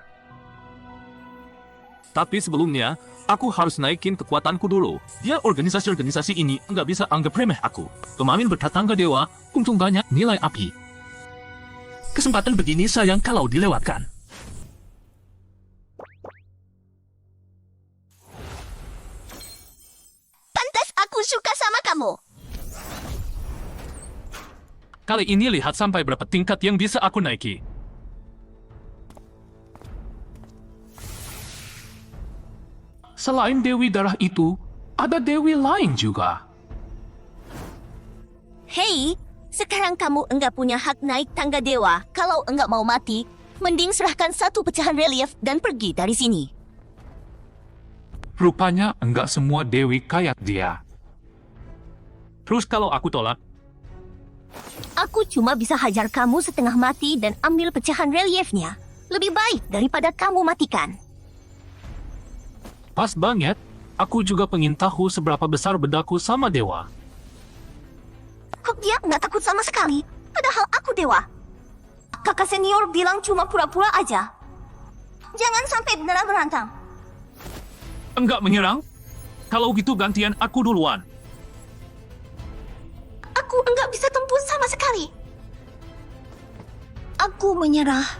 Tapi sebelumnya, aku harus naikin kekuatanku dulu. Biar organisasi-organisasi ini nggak bisa anggap remeh aku. Kemarin bertetangga dewa, untung banyak nilai api. Kesempatan begini sayang kalau dilewatkan. Pantas aku suka sama kamu. Kali ini lihat sampai berapa tingkat yang bisa aku naiki. selain Dewi Darah itu, ada Dewi lain juga. Hei, sekarang kamu enggak punya hak naik tangga dewa. Kalau enggak mau mati, mending serahkan satu pecahan relief dan pergi dari sini. Rupanya enggak semua Dewi kayak dia. Terus kalau aku tolak, Aku cuma bisa hajar kamu setengah mati dan ambil pecahan reliefnya. Lebih baik daripada kamu matikan. pas banget, aku juga pengen tahu seberapa besar bedaku sama Dewa. Kok dia nggak takut sama sekali? Padahal aku dewa. Kakak senior bilang cuma pura-pura aja. Jangan sampai beneran berantem. Enggak menyerang? Kalau gitu gantian aku duluan. Aku enggak bisa tembus sama sekali. Aku menyerah.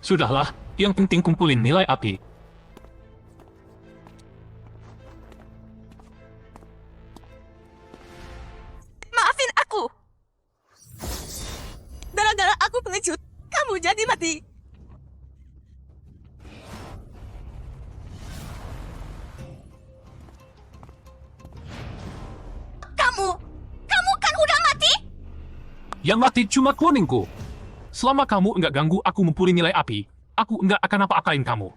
Sudahlah, yang penting kumpulin nilai api. Maafin aku. Gara-gara aku pengecut, kamu jadi mati. Kamu kan udah mati? Yang mati cuma kloningku. Selama kamu enggak ganggu aku ngumpulin nilai api, aku enggak akan apa-apain kamu.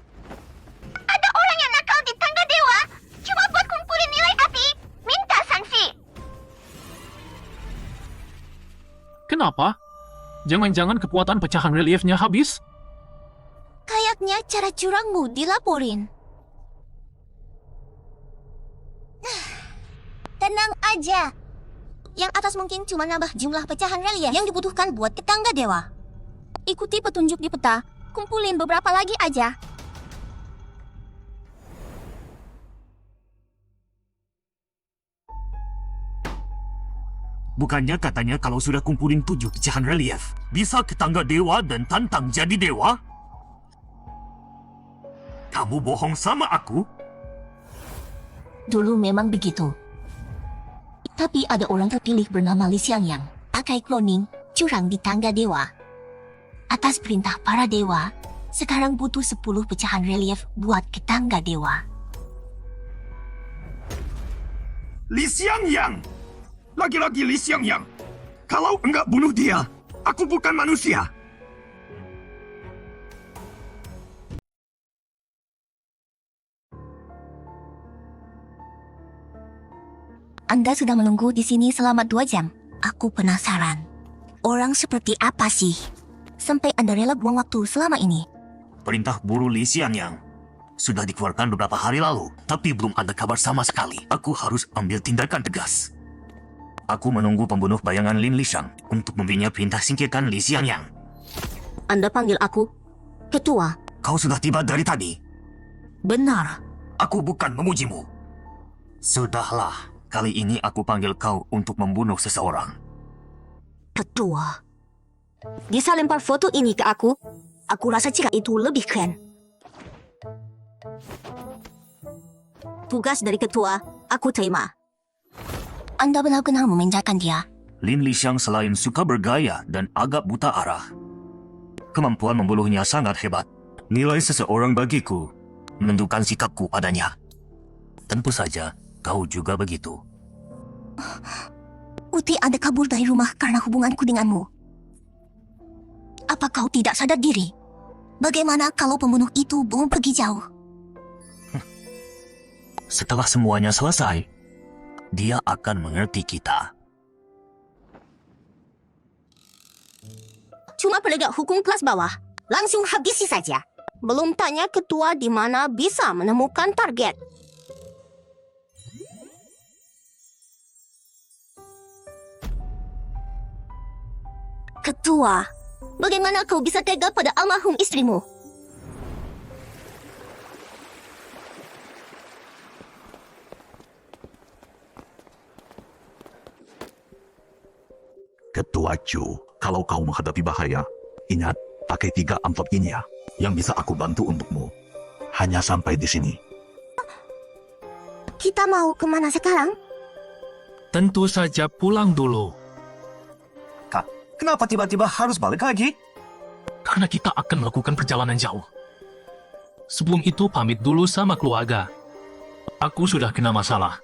Ada orang yang nakal di tangga dewa. Cuma buat kumpulin nilai api. Minta sanksi. Kenapa? Jangan-jangan kekuatan pecahan reliefnya habis? Kayaknya cara curangmu dilaporin. Tenang aja. Yang atas mungkin cuma nambah jumlah pecahan relief yang dibutuhkan buat ke tangga dewa. Ikuti petunjuk di peta, kumpulin beberapa lagi aja. Bukannya katanya kalau sudah kumpulin 7 pecahan relief, bisa ke tangga dewa dan tantang jadi dewa? Kamu bohong sama aku? Dulu memang begitu. Tapi ada orang terpilih bernama Li Xiangyang, pakai cloning, curang di tangga dewa. Atas perintah para dewa, sekarang butuh 10 pecahan relief buat ke tangga dewa. Li Xiangyang! Lagi-lagi Li Xiangyang! Kalau enggak bunuh dia, aku bukan manusia! Anda sudah menunggu di sini selama 2 jam. Aku penasaran. Orang seperti apa sih? Sampai Anda rela buang waktu selama ini. Perintah buru Li Xiangyang sudah dikeluarkan beberapa hari lalu, tapi belum ada kabar sama sekali. Aku harus ambil tindakan tegas. Aku menunggu pembunuh bayangan Lin Lishang untuk memberinya perintah singkirkan Li Xiangyang. Anda panggil aku ketua. Kau sudah tiba dari tadi. Benar. Aku bukan memujimu. Sudahlah, kali ini aku panggil kau untuk membunuh seseorang. Ketua. Bisa lempar foto ini ke aku. Aku rasa jika itu lebih keren. Tugas dari ketua, aku terima. Anda benar-benar memanjakan dia. Lin Lishang selain suka bergaya dan agak buta arah, kemampuan membunuhnya sangat hebat. Nilai seseorang bagiku menentukan sikapku padanya. Tentu saja, kau juga begitu. Uti Anda kabur dari rumah karena hubunganku denganmu. Apa kau tidak sadar diri? Bagaimana kalau pembunuh itu belum pergi jauh? Setelah semuanya selesai, dia akan mengerti kita. Cuma penegak hukum kelas bawah. Langsung habisi saja. Belum tanya ketua di mana bisa menemukan target. Ketua, bagaimana kau bisa tega pada almarhum istrimu? Ketua Chu, kalau kau menghadapi bahaya, ingat, pakai 3 amplop ini ya, yang bisa aku bantu untukmu. Hanya sampai di sini. Kita mau kemana sekarang? Tentu saja pulang dulu. Kak, kenapa tiba-tiba harus balik lagi? Karena kita akan melakukan perjalanan jauh. Sebelum itu pamit dulu sama keluarga. Aku sudah kena masalah.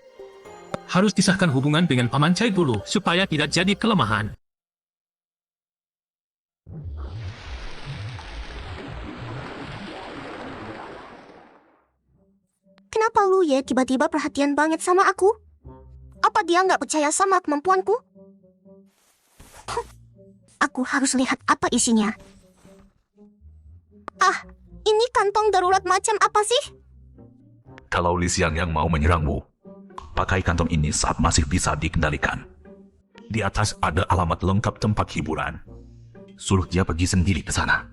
Harus pisahkan hubungan dengan Paman Cai dulu supaya tidak jadi kelemahan. Kenapa Lu Ye tiba-tiba perhatian banget sama aku? Apa dia nggak percaya sama kemampuanku? Huh, aku harus lihat apa isinya. Ah, ini kantong darurat macam apa sih? Kalau Li Xiang yang mau menyerangmu, pakai kantong ini saat masih bisa dikendalikan. Di atas ada alamat lengkap tempat hiburan. Suruh dia pergi sendiri ke sana.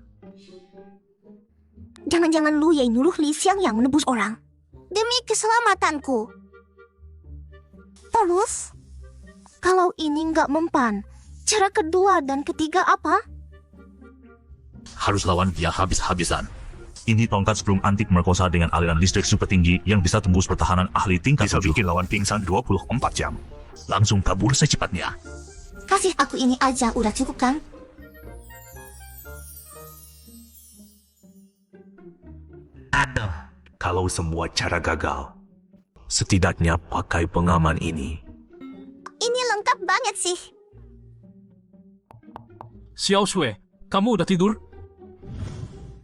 Jangan-jangan Lu Ye nyuruh Li Xiang yang menebus orang. Demi keselamatanku. Terus, kalau ini nggak mempan, cara kedua dan ketiga apa? Harus lawan dia habis-habisan. Ini tongkat sebelum antik merkosa dengan aliran listrik super tinggi yang bisa tembus pertahanan ahli tingkat bisa bikin lawan pingsan 24 jam. Langsung kabur secepatnya. Kasih aku ini aja udah cukup kan? Kalau semua cara gagal, setidaknya pakai pengaman ini. Ini lengkap banget sih. Xiao Shui, kamu udah tidur?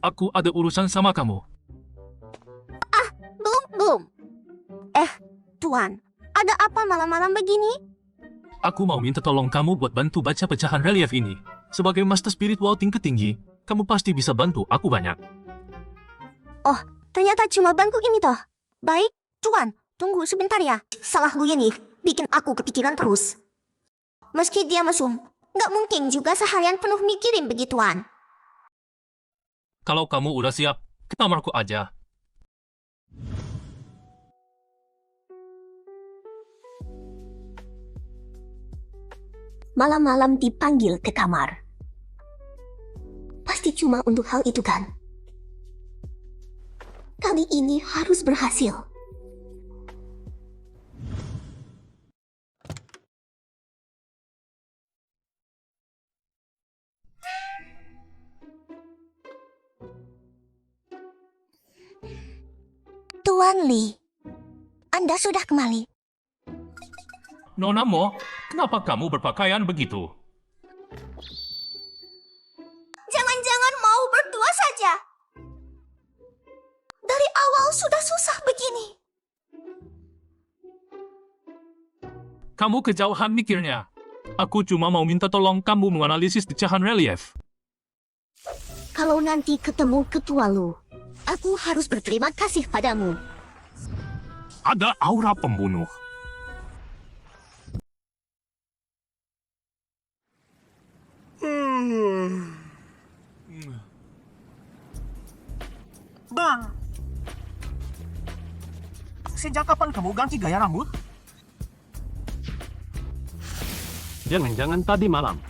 Aku ada urusan sama kamu. Belum. Tuan, ada apa malam-malam begini? Aku mau minta tolong kamu buat bantu baca pecahan relief ini. Sebagai master spiritual tingkat tinggi, kamu pasti bisa bantu aku banyak. Oh, ternyata cuma bangku ini toh. Baik, Tuan, tunggu sebentar ya. Salah Lu Ye nih, bikin aku kepikiran terus. Meski dia mesum, nggak mungkin juga seharian penuh mikirin begituan. Kalau kamu udah siap, ke kamarku aja. Malam-malam dipanggil ke kamar. Pasti cuma untuk hal itu kan? Kali ini harus berhasil. Tuan Li, Anda sudah kembali. Nona Mo, kenapa kamu berpakaian begitu? Jangan-jangan mau berdua saja. Dari awal sudah susah begini. Kamu kejauhan mikirnya. Aku cuma mau minta tolong kamu menganalisis pecahan relief. Kalau nanti ketemu ketua Lu, aku harus berterima kasih padamu. Ada aura pembunuh. Bang, sejak kapan kamu ganti gaya rambut? Jangan-jangan tadi malam.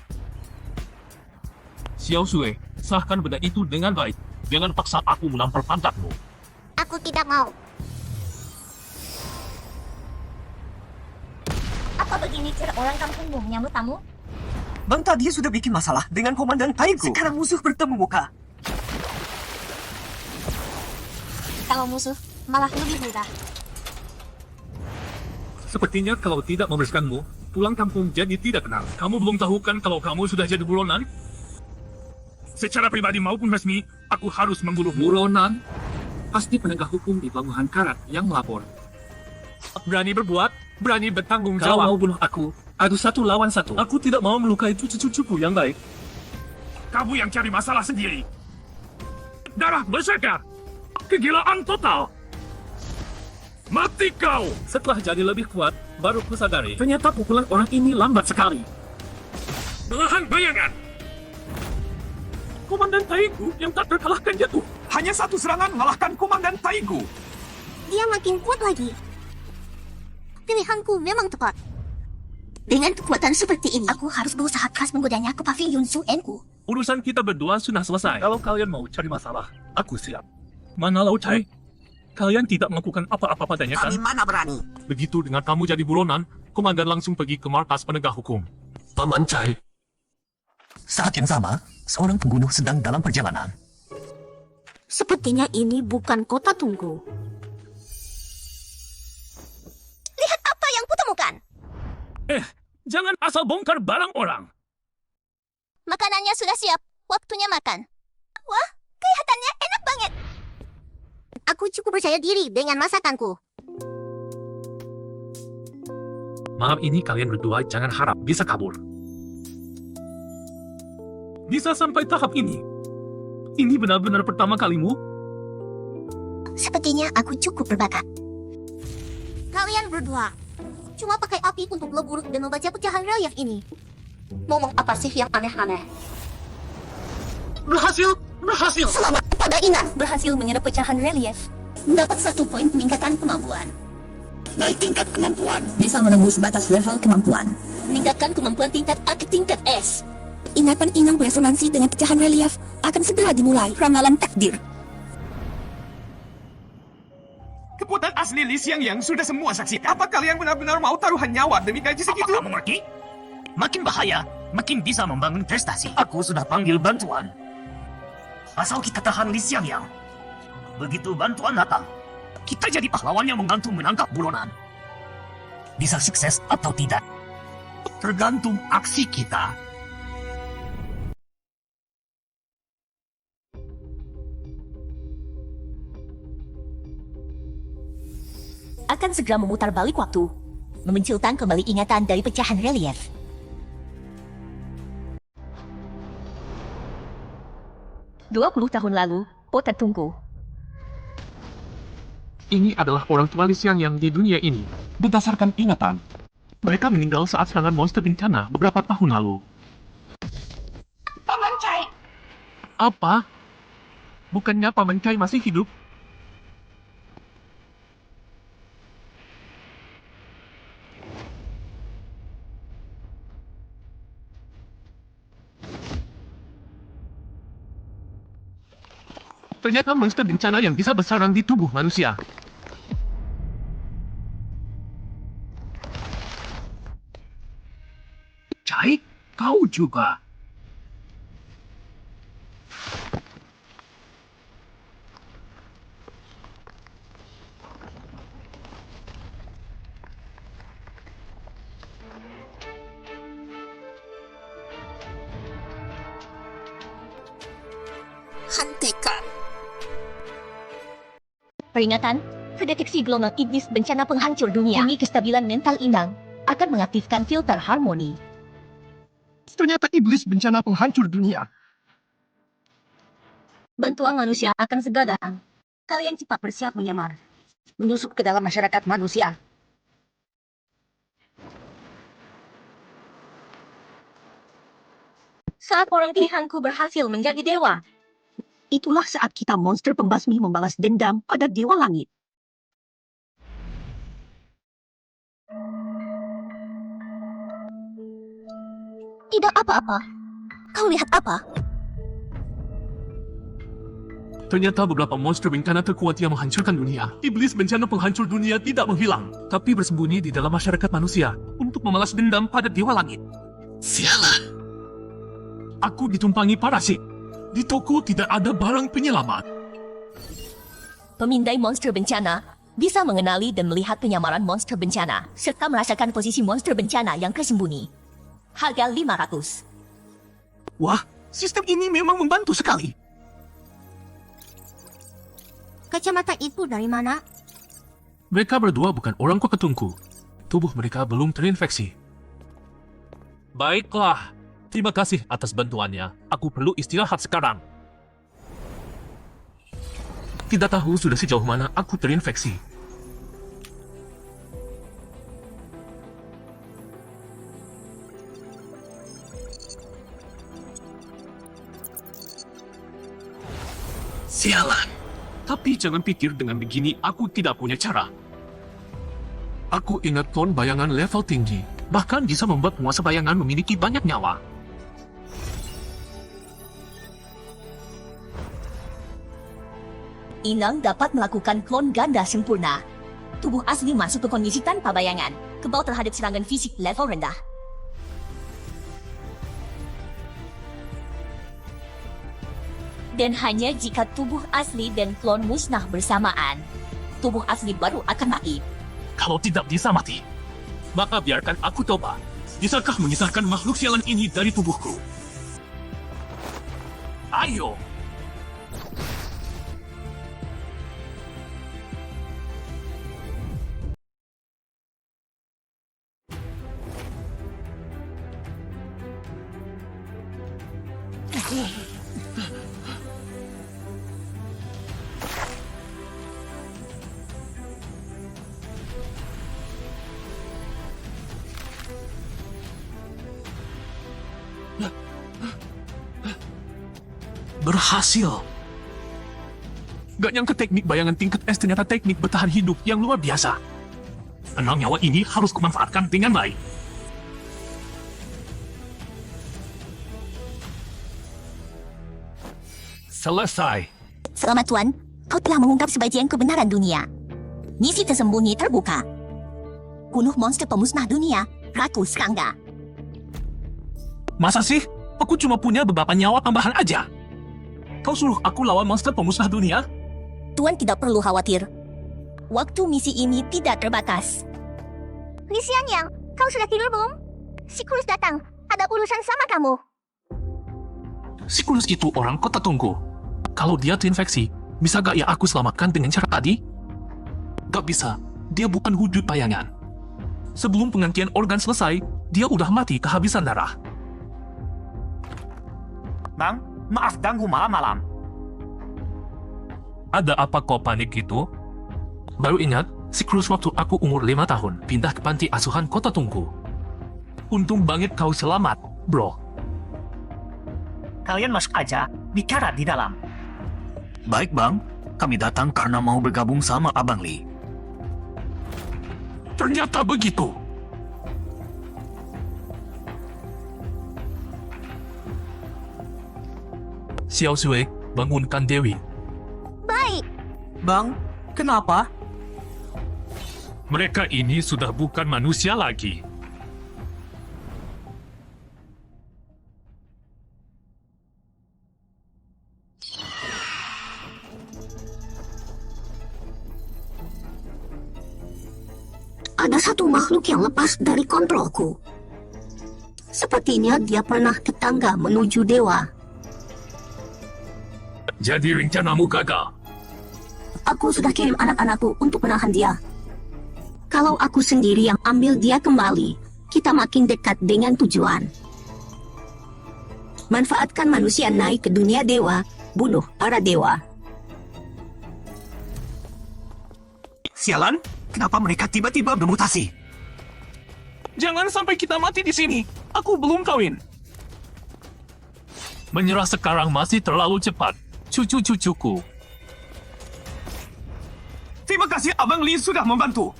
Xiao Shui, sahkan benda itu dengan baik. Jangan paksa aku menampar pantatmu. Aku tidak mau. Apa begini cara orang kampungmu menyambut tamu? Bang tadi sudah bikin masalah dengan Komandan Taigu. Sekarang musuh bertemu muka. Kalau musuh, malah lebih mudah. Sepertinya kalau tidak membersihkanmu, pulang kampung jadi tidak kenal. Kamu belum tahu kan kalau kamu sudah jadi buronan? Secara pribadi maupun resmi, aku harus membunuh buronan. Pasti penegak hukum di Pelabuhan Karat yang melapor. Berani berbuat, berani bertanggung jawab. Kalau mau bunuh aku, adu 1 lawan 1. Aku tidak mau melukai cucu-cucuku yang baik. Kamu yang cari masalah sendiri. Darah berserker. Kegilaan total. Mati kau! Setelah jadi lebih kuat, baru kusadari. Ternyata pukulan orang ini lambat sekali. Belahan bayangan. Komandan Taigu yang tak terkalahkan jatuh. Hanya satu serangan mengalahkan Komandan Taigu. Dia makin kuat lagi. Pilihanku memang tepat. Dengan kekuatan seperti ini, aku harus berusaha keras menggodanya ke pavilion Su-En-ku. Urusan kita berdua sudah selesai. Kalau kalian mau cari masalah, aku siap. Mana Lau Cai? Kalian tidak melakukan apa-apa padanya kan? Kami mana berani? Begitu dengan kamu jadi buronan, komandan langsung pergi ke markas penegak hukum. Paman Cai. Saat yang sama, seorang pembunuh sedang dalam perjalanan. Sepertinya ini bukan kota tunggu. Jangan asal bongkar barang orang. Makanannya sudah siap. Waktunya makan. Wah, kelihatannya enak banget. Aku cukup percaya diri dengan masakanku. Malam ini kalian berdua jangan harap bisa kabur. Bisa sampai tahap ini. Ini benar-benar pertama kalimu? Sepertinya aku cukup berbakat. Kalian berdua cuma pakai api untuk lebur dan membaca pecahan relief ini. Ngomong apa sih yang aneh-aneh? Berhasil! Berhasil! Selamat pada Inang berhasil menyerap pecahan relief. Dapat 1 poin peningkatan kemampuan. Naik tingkat kemampuan. Bisa menembus batas level kemampuan. Meningkatkan kemampuan tingkat A ke tingkat S. Ingatan Inang beresonansi dengan pecahan relief akan segera dimulai ramalan takdir. Kekuatan asli Li Xiangyang sudah semua saksi. Apa kalian benar-benar mau taruhan nyawa demi gaji Apa segitu? kamu ngerti? Makin bahaya, makin bisa membangun prestasi. Aku sudah panggil bantuan. Asal kita tahan Li Xiangyang. Begitu bantuan datang, kita jadi pahlawan yang membantu menangkap buronan. Bisa sukses atau tidak, tergantung aksi kita. Akan segera memutar balik waktu, memunculkan kembali ingatan dari pecahan relief. Tahun lalu, Po tertunggu. Ini adalah orang tua Li Xiangyang di dunia ini. Berdasarkan ingatan, mereka meninggal saat serangan monster bencana beberapa tahun lalu. Paman Cai, Apa? Bukannya Paman Kai masih hidup? Ternyata monster bencana yang bisa bersarang di tubuh manusia. Cai, kau juga. Hentikan. Peringatan, terdeteksi gelombang iblis bencana penghancur dunia. Demi kestabilan mental Inang, akan mengaktifkan filter harmoni. Ternyata iblis bencana penghancur dunia. Bantuan manusia akan segera datang. Kalian cepat bersiap menyamar. Menyusup ke dalam masyarakat manusia. Saat orang pilihanku berhasil menjadi dewa, itulah saat kita monster pembasmi membalas dendam pada dewa langit. Tidak apa-apa. Kau lihat apa? Ternyata beberapa monster bencana terkuat yang menghancurkan dunia. Iblis bencana penghancur dunia tidak menghilang, tapi bersembunyi di dalam masyarakat manusia untuk membalas dendam pada dewa langit. Sialan. Aku ditumpangi parasit. Di toko tidak ada barang penyelamat. Pemindai monster bencana bisa mengenali dan melihat penyamaran monster bencana serta merasakan posisi monster bencana yang tersembunyi. Harga 500. Wah, sistem ini memang membantu sekali. Kacamata itu dari mana? Mereka berdua bukan orang Koketungku. Tubuh mereka belum terinfeksi. Baiklah. Terima kasih atas bantuannya. Aku perlu istirahat sekarang. Tidak tahu sudah sejauh mana aku terinfeksi. Sialan. Tapi jangan pikir dengan begini aku tidak punya cara. Aku ingat klon bayangan level tinggi. Bahkan bisa membuat penguasa bayangan memiliki banyak nyawa. Inang dapat melakukan klon ganda sempurna. Tubuh asli masuk ke kondisi tanpa bayangan, kebal terhadap serangan fisik level rendah. Dan hanya jika tubuh asli dan klon musnah bersamaan, tubuh asli baru akan mati. Kalau tidak bisa mati, maka biarkan aku coba. Bisakah memisahkan makhluk sialan ini dari tubuhku? Ayo! Berhasil! Gak nyangka teknik bayangan tingkat S ternyata teknik bertahan hidup yang luar biasa. 6 nyawa ini harus kumanfaatkan dengan baik. Selesai. Selamat Tuan, kau telah mengungkap sebagian kebenaran dunia. Misi tersembunyi terbuka. Bunuh monster pemusnah dunia, Ratu Serangga. Masa sih? Aku cuma punya beberapa nyawa tambahan aja. Kau suruh aku lawan monster pemusnah dunia? Tuan tidak perlu khawatir. Waktu misi ini tidak terbatas. Li Xiangyang, kau sudah tidur belum? Siklus datang. Ada urusan sama kamu. Siklus itu orang kota tunggu. Kalau dia terinfeksi, bisa gak ya aku selamatkan dengan cara tadi? Gak bisa, dia bukan wujud bayangan. Sebelum penggantian organ selesai, dia udah mati kehabisan darah. Bang, maaf ganggu malam-malam. Ada apa kau panik gitu? Baru ingat, siklus waktu aku umur 5 tahun, pindah ke panti asuhan kota tunggu. Untung banget kau selamat, bro. Kalian masuk aja, bicara di dalam. Baik bang, kami datang karena mau bergabung sama Abang Li. Ternyata begitu. Xiao Sui, bangunkan Dewi. Baik. Bang, kenapa? Mereka ini sudah bukan manusia lagi. Ada satu makhluk yang lepas dari kontrolku. Sepertinya dia pernah tetangga menuju dewa. Jadi rencanamu gagal. Aku sudah kirim anak-anakku untuk menahan dia. Kalau aku sendiri yang ambil dia kembali, kita makin dekat dengan tujuan. Manfaatkan manusia naik ke dunia dewa, bunuh para dewa. Sialan, kenapa mereka tiba-tiba bermutasi? Jangan sampai kita mati di sini. Aku belum kawin. Menyerah sekarang masih terlalu cepat. Cucu-cucuku. Terima kasih Abang Li sudah membantu.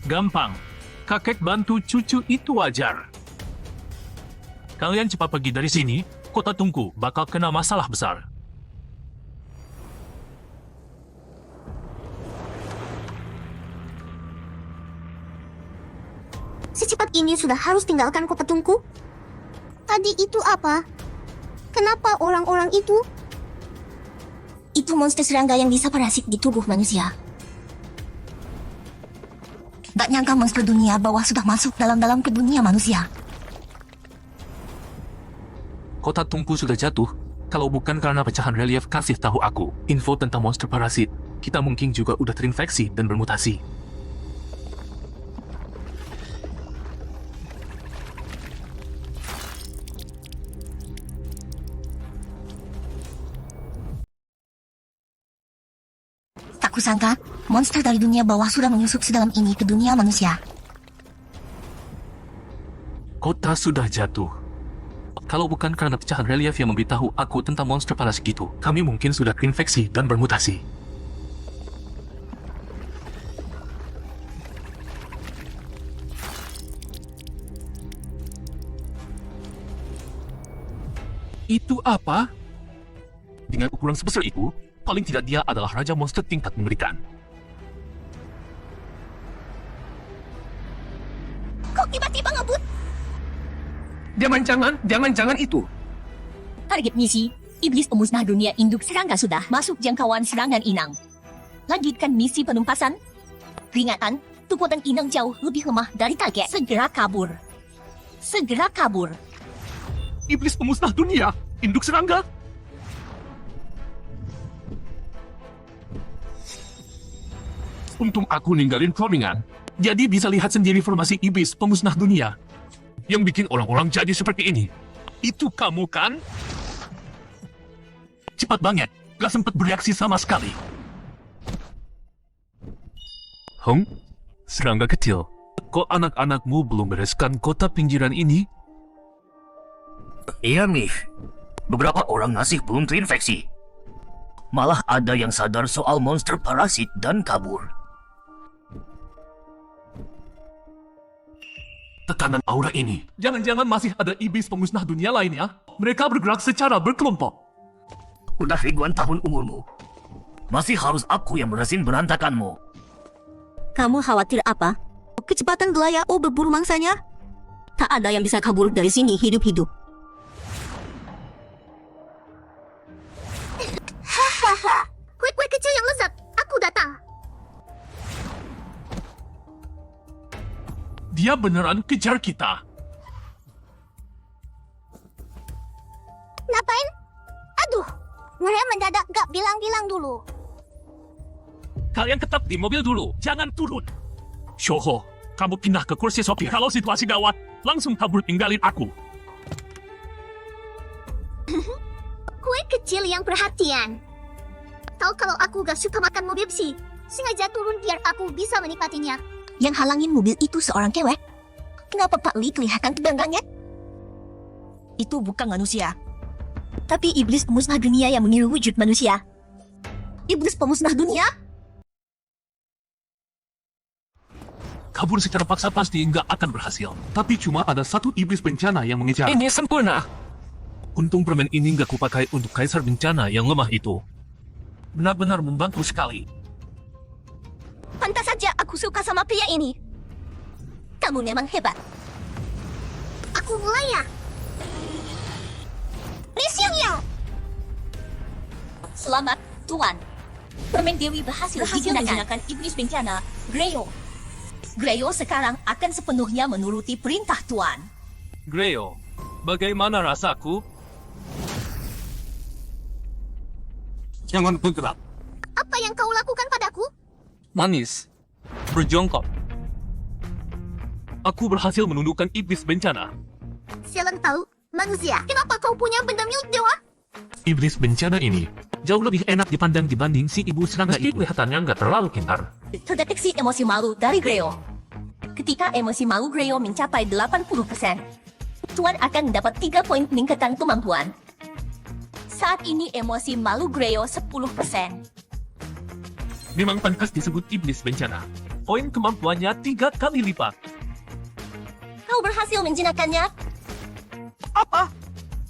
Gampang. Kakek bantu cucu itu wajar. Kalian cepat pergi dari sini. Kota Tungku bakal kena masalah besar. Secepat ini sudah harus tinggalkan kota Tungku? Tadi itu apa? Kenapa orang-orang itu? Itu monster serangga yang bisa parasit di tubuh manusia. Gak nyangka monster dunia bawah sudah masuk dalam-dalam ke dunia manusia. Kota Tungku sudah jatuh. Kalau bukan karena pecahan relief kasih tahu aku info tentang monster parasit, kita mungkin juga udah terinfeksi dan bermutasi. Tak kusangka, monster dari dunia bawah sudah menyusup sedalam ini ke dunia manusia. Kota sudah jatuh. Kalau bukan karena pecahan relief yang memberitahu aku tentang monster parasit itu, kami mungkin sudah terinfeksi dan bermutasi. Itu apa? Dengan ukuran sebesar itu, paling tidak dia adalah raja monster tingkat mengerikan. Kok tiba-tiba ngebut? Jangan itu. Target misi, iblis pemusnah dunia induk serangga sudah masuk jangkauan serangan inang. Lanjutkan misi penumpasan. Peringatan, Kekuatan inang jauh lebih lemah dari target. Segera kabur. Segera kabur. Iblis pemusnah dunia, induk serangga. Untung aku ninggalin cloningan, jadi bisa lihat sendiri formasi iblis pemusnah dunia. Yang bikin orang-orang jadi seperti ini. Itu kamu kan? Cepat banget, gak sempat bereaksi sama sekali. Serangga kecil, kok anak-anakmu belum bereskan kota pinggiran ini? Iya, nih. Beberapa orang masih belum terinfeksi. Malah ada yang sadar soal monster parasit dan kabur. Tekanan aura ini. Jangan-jangan masih ada iblis pemusnah dunia lainnya. Mereka bergerak secara berkelompok. Udah ribuan tahun umurmu. Masih harus aku yang berhasil berantakanmu. Kamu khawatir apa? Kecepatan Gelayahu berburu mangsanya? Tak ada yang bisa kabur dari sini hidup-hidup. Hahaha, kue-kue kecil yang lezat. Aku datang. Dia beneran kejar kita. Ngapain? Aduh, mereka mendadak gak bilang-bilang dulu. Kalian tetap di mobil dulu, jangan turun. Shoho, kamu pindah ke kursi sopir. Kalau situasi gawat, langsung kabur tinggalin aku. Kue kecil yang perhatian. Tahu kalau aku gak suka makan mobil besi, sengaja turun biar aku bisa menikmatinya. Yang halangin mobil itu seorang cewek. Kenapa Pak Li kelihatan tegangannya? Itu bukan manusia. Tapi iblis pemusnah dunia yang meniru wujud manusia. Iblis pemusnah dunia? Kabur secara paksa pasti nggak akan berhasil. Tapi cuma ada satu iblis bencana yang mengejar. Ini sempurna. Untung permen ini nggak kupakai untuk kaisar bencana yang lemah itu. Benar-benar membantu sekali. Pantas saja aku suka sama pria ini. Kamu memang hebat. Aku mulai ya. Li Xiangyang. Selamat, Tuan. Permen Dewi berhasil digunakan iblis bencana, Greo. Greo sekarang akan sepenuhnya menuruti perintah Tuan. Greo, bagaimana rasaku? Jangan bergerak. Apa yang kau lakukan padaku? Manis. Berjongkok. Aku berhasil menundukkan iblis bencana. Sialan tahu, manusia. Kenapa kau punya benda milik dewa? Iblis bencana ini jauh lebih enak dipandang dibanding si ibu serangga itu. Kelihatannya nggak terlalu pintar. Terdeteksi emosi malu dari Greo. Ketika emosi malu Greo mencapai 80%, Tuan akan mendapat 3 poin peningkatan kemampuan. Saat ini emosi malu Greo 10%. Memang pantas disebut iblis bencana. Poin kemampuannya 3 kali lipat. Kau berhasil menjinakkannya? Apa?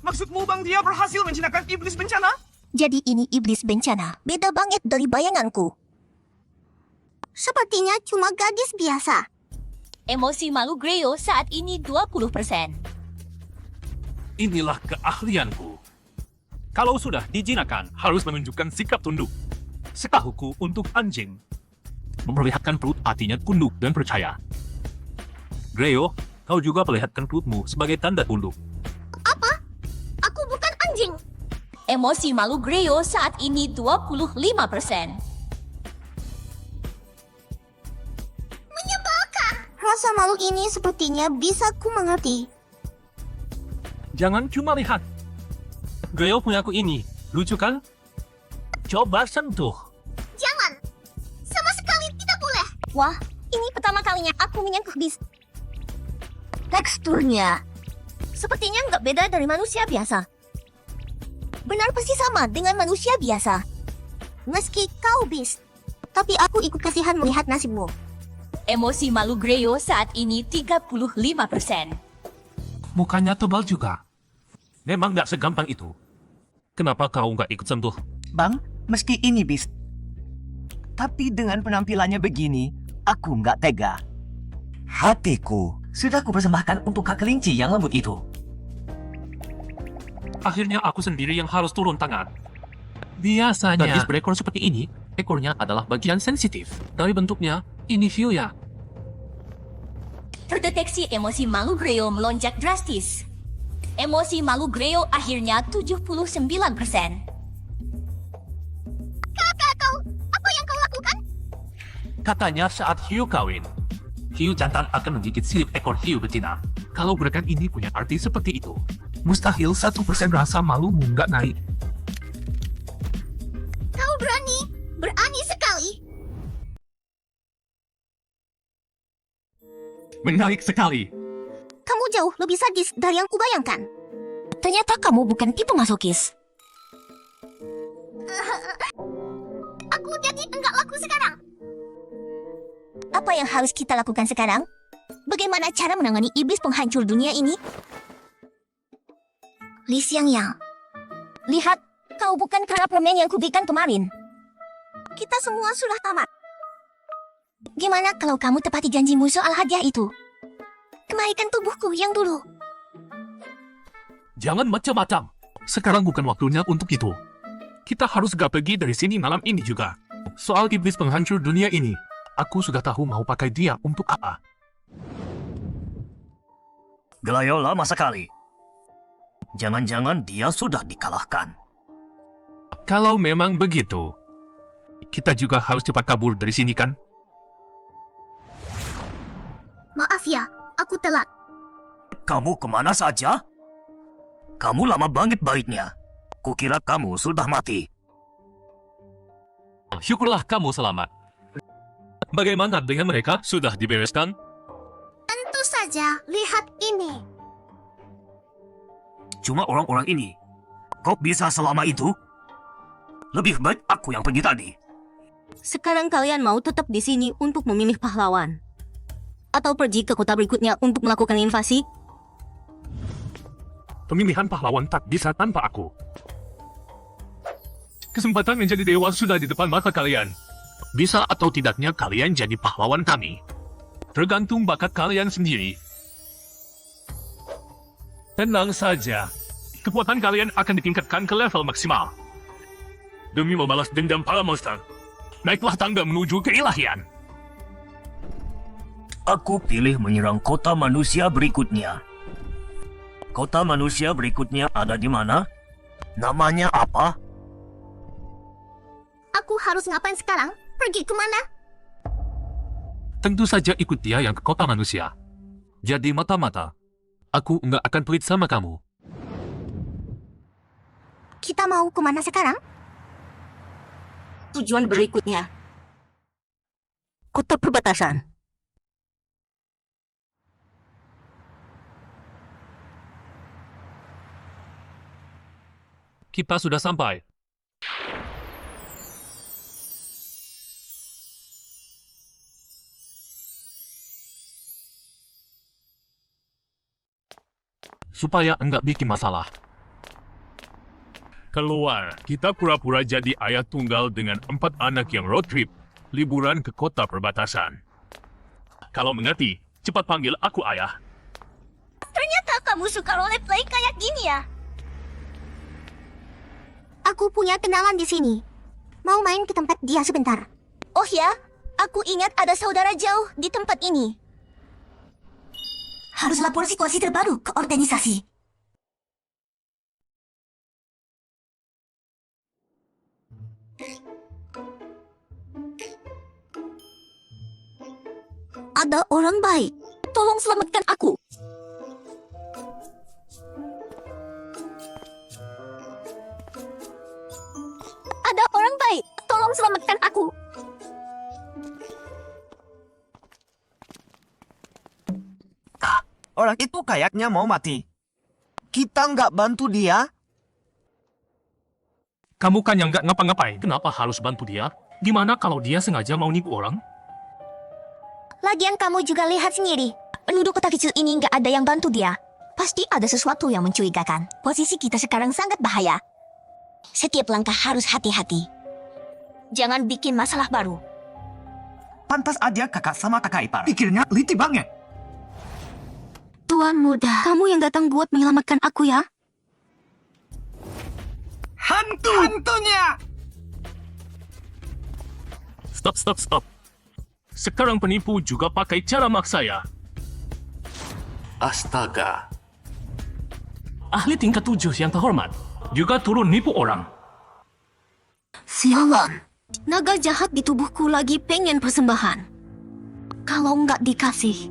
Maksudmu bang dia berhasil menjinakkan iblis bencana? Jadi ini iblis bencana. Beda banget dari bayanganku. Sepertinya cuma gadis biasa. Emosi malu Greo saat ini 20%. Inilah keahlianku. Kalau sudah dijinakkan, harus menunjukkan sikap tunduk. Setahuku untuk anjing. Memperlihatkan perut artinya tunduk dan percaya. Greo, kau juga perlihatkan perutmu sebagai tanda tunduk. Apa? Aku bukan anjing. Emosi malu Greo saat ini 25%. Menyebalkan. Rasa malu ini sepertinya bisa ku mengerti. Jangan cuma lihat. Greo punya aku ini. Lucu kan? Coba sentuh. Jangan. Sama sekali tidak boleh. Wah, ini pertama kalinya aku menyentuh bis. Teksturnya sepertinya nggak beda dari manusia biasa. Benar pasti sama dengan manusia biasa. Meski kau bis. Tapi aku ikut kasihan melihat nasibmu. Emosi malu Greo saat ini 35%. Mukanya tebal juga. Memang nggak segampang itu. Kenapa kau nggak ikut sentuh? Bang, meski ini bis. Tapi dengan penampilannya begini, aku nggak tega. Hatiku sudah kupersembahkan untuk kak kelinci yang lembut itu. Akhirnya aku sendiri yang harus turun tangan. Biasanya gadis berekor seperti ini, ekornya adalah bagian sensitif. Dari bentuknya, ini hiu ya. Terdeteksi emosi malu Greo melonjak drastis. Emosi malu Greo akhirnya 79%. Kakak kau, apa yang kau lakukan? Katanya saat hiu kawin, hiu jantan akan menggigit sirip ekor hiu betina. Kalau gerakan ini punya arti seperti itu, mustahil 1% rasa malumu nggak naik. Kau berani sekali. Menarik sekali. Kamu jauh lebih sadis dari yang kubayangkan. Ternyata kamu bukan tipe masokis. Aku jadi enggak laku sekarang. Apa yang harus kita lakukan sekarang? Bagaimana cara menangani iblis penghancur dunia ini? Li Xiangyang, lihat, kau bukan kera permen yang kuberikan kemarin. Kita semua sudah tamat. Gimana kalau kamu tepati janjimu soal hadiah itu? Kembalikan tubuhku yang dulu. Jangan macam-macam. Sekarang bukan waktunya untuk itu. Kita harus gak pergi dari sini malam ini juga. Soal iblis penghancur dunia ini, aku sudah tahu mau pakai dia untuk apa. Gelayo lama sekali. Jangan-jangan dia sudah dikalahkan. Kalau memang begitu, kita juga harus cepat kabur dari sini kan? Maaf ya, aku telat. Kamu kemana saja? Kamu lama banget baiknya. Kukira kamu sudah mati. Syukurlah kamu selamat. Bagaimana dengan mereka? Sudah dibereskan? Tentu saja, lihat ini. Cuma orang-orang ini. Kok bisa selama itu? Lebih baik aku yang pergi tadi. Sekarang kalian mau tetap di sini untuk memilih pahlawan? Atau pergi ke kota berikutnya untuk melakukan invasi? Pemilihan pahlawan tak bisa tanpa aku. Kesempatan menjadi dewa sudah di depan mata kalian. Bisa atau tidaknya kalian jadi pahlawan kami. Tergantung bakat kalian sendiri. Tenang saja. Kekuatan kalian akan ditingkatkan ke level maksimal. Demi membalas dendam para monster, naiklah tangga menuju keilahian. Aku pilih menyerang kota manusia berikutnya. Kota manusia berikutnya ada di mana? Namanya apa? Aku harus ngapain sekarang? Pergi kemana? Tentu saja ikut dia yang ke kota manusia. Jadi mata-mata, aku nggak akan pelit sama kamu. Kita mau kemana sekarang? Tujuan berikutnya. Kota perbatasan. Kita sudah sampai. Supaya enggak bikin masalah. Keluar, kita pura-pura jadi ayah tunggal dengan 4 anak yang road trip, liburan ke kota perbatasan. Kalau mengerti, cepat panggil aku ayah. Ternyata kamu suka roleplay kayak gini ya? Aku punya kenalan di sini. Mau main ke tempat dia sebentar. Oh ya, aku ingat ada saudara jauh di tempat ini. Harus lapor situasi terbaru ke organisasi. Ada orang baik. Tolong selamatkan aku. Ada orang baik. Tolong selamatkan aku. Orang itu kayaknya mau mati. Kita nggak bantu dia? Kamu kan yang nggak ngapa-ngapain. Kenapa harus bantu dia? Gimana kalau dia sengaja mau nipu orang? Lagian kamu juga lihat sendiri. Penduduk kota kecil ini nggak ada yang bantu dia. Pasti ada sesuatu yang mencurigakan. Posisi kita sekarang sangat bahaya. Setiap langkah harus hati-hati. Jangan bikin masalah baru. Pantas aja kakak sama kakak ipar. Pikirnya teliti banget. Tuan muda, kamu yang datang buat menyelamatkan aku ya? Hantunya! Stop. Sekarang penipu juga pakai cara maksa ya. Astaga. Ahli tingkat 7 yang terhormat juga turun nipu orang. Sialan. Naga jahat di tubuhku lagi pengen persembahan. Kalau nggak dikasih,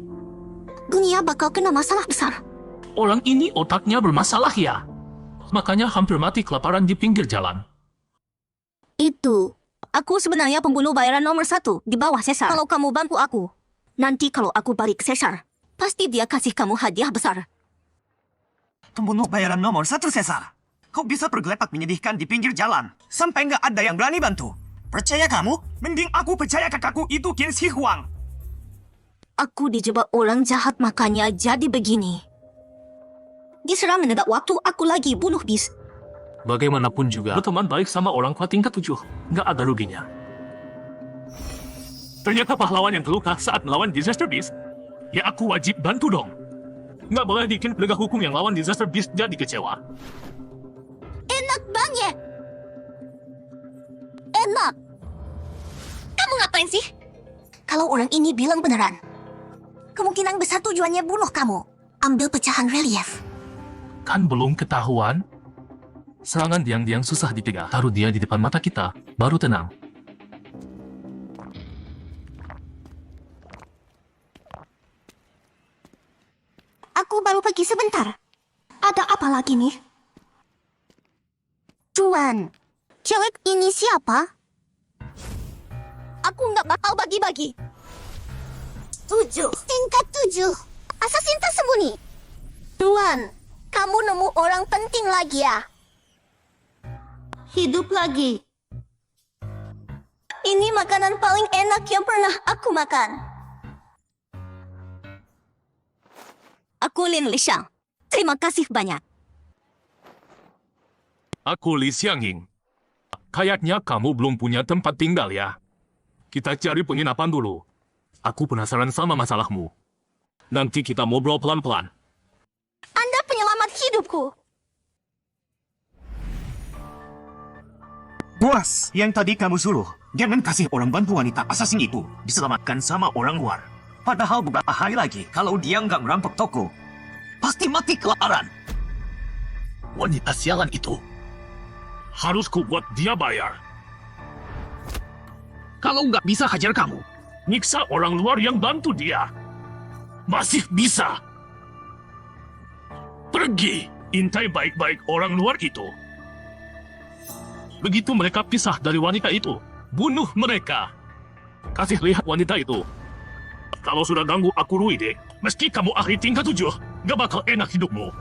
dunia bakal kena masalah besar. Orang ini otaknya bermasalah ya. Makanya hampir mati kelaparan di pinggir jalan. Itu, aku sebenarnya pembunuh bayaran nomor 1 di bawah Caesar. Kalau kamu bantu aku, nanti kalau aku balik Caesar, pasti dia kasih kamu hadiah besar. Pembunuh bayaran nomor 1 Caesar. Kau bisa bergeletak menyedihkan di pinggir jalan. Sampai nggak ada yang berani bantu. Percaya kamu? Mending aku percaya kakakku itu Qin Shi Huang. Aku dijebak orang jahat makanya jadi begini. Diserah menegak waktu aku lagi bunuh bis. Bagaimanapun juga, berteman baik sama orang kuat tingkat 7. Nggak ada ruginya. Ternyata pahlawan yang terluka saat melawan Disaster Beast. Ya aku wajib bantu dong. Nggak boleh bikin penegak hukum yang lawan Disaster Beast jadi kecewa. Enak banget. Enak. Kamu ngapain sih? Kalau orang ini bilang beneran, kemungkinan besar tujuannya bunuh kamu. Ambil pecahan relief. Kan belum ketahuan? Serangan diang-diang susah dipegang. Taruh dia di depan mata kita, baru tenang. Aku baru pergi sebentar. Ada apa lagi nih? Tuan, cewek ini siapa? Aku nggak bakal bagi-bagi. 7. Tingkat 7. Asasin tersembunyi. Tuan, kamu nemu orang penting lagi ya? Hidup lagi. Ini makanan paling enak yang pernah aku makan. Aku Lin Lishang. Terima kasih banyak. Aku Li Xiangying. Kayaknya kamu belum punya tempat tinggal ya. Kita cari penginapan dulu. Aku penasaran sama masalahmu. Nanti kita ngobrol pelan-pelan. Anda penyelamat hidupku. Bos, yang tadi kamu suruh, jangan kasih orang bantu wanita assassin itu diselamatkan sama orang luar. Padahal beberapa hari lagi, kalau dia nggak merampok toko, pasti mati kelaparan. Wanita sialan itu. Harus ku buat dia bayar. Kalau nggak bisa hajar kamu, nyiksa orang luar yang bantu dia. Masih bisa. Pergi, intai baik-baik orang luar itu. Begitu mereka pisah dari wanita itu, bunuh mereka. Kasih lihat wanita itu. Kalau sudah ganggu aku Ruide, meski kamu ahli tingkat 7, gak bakal enak hidupmu.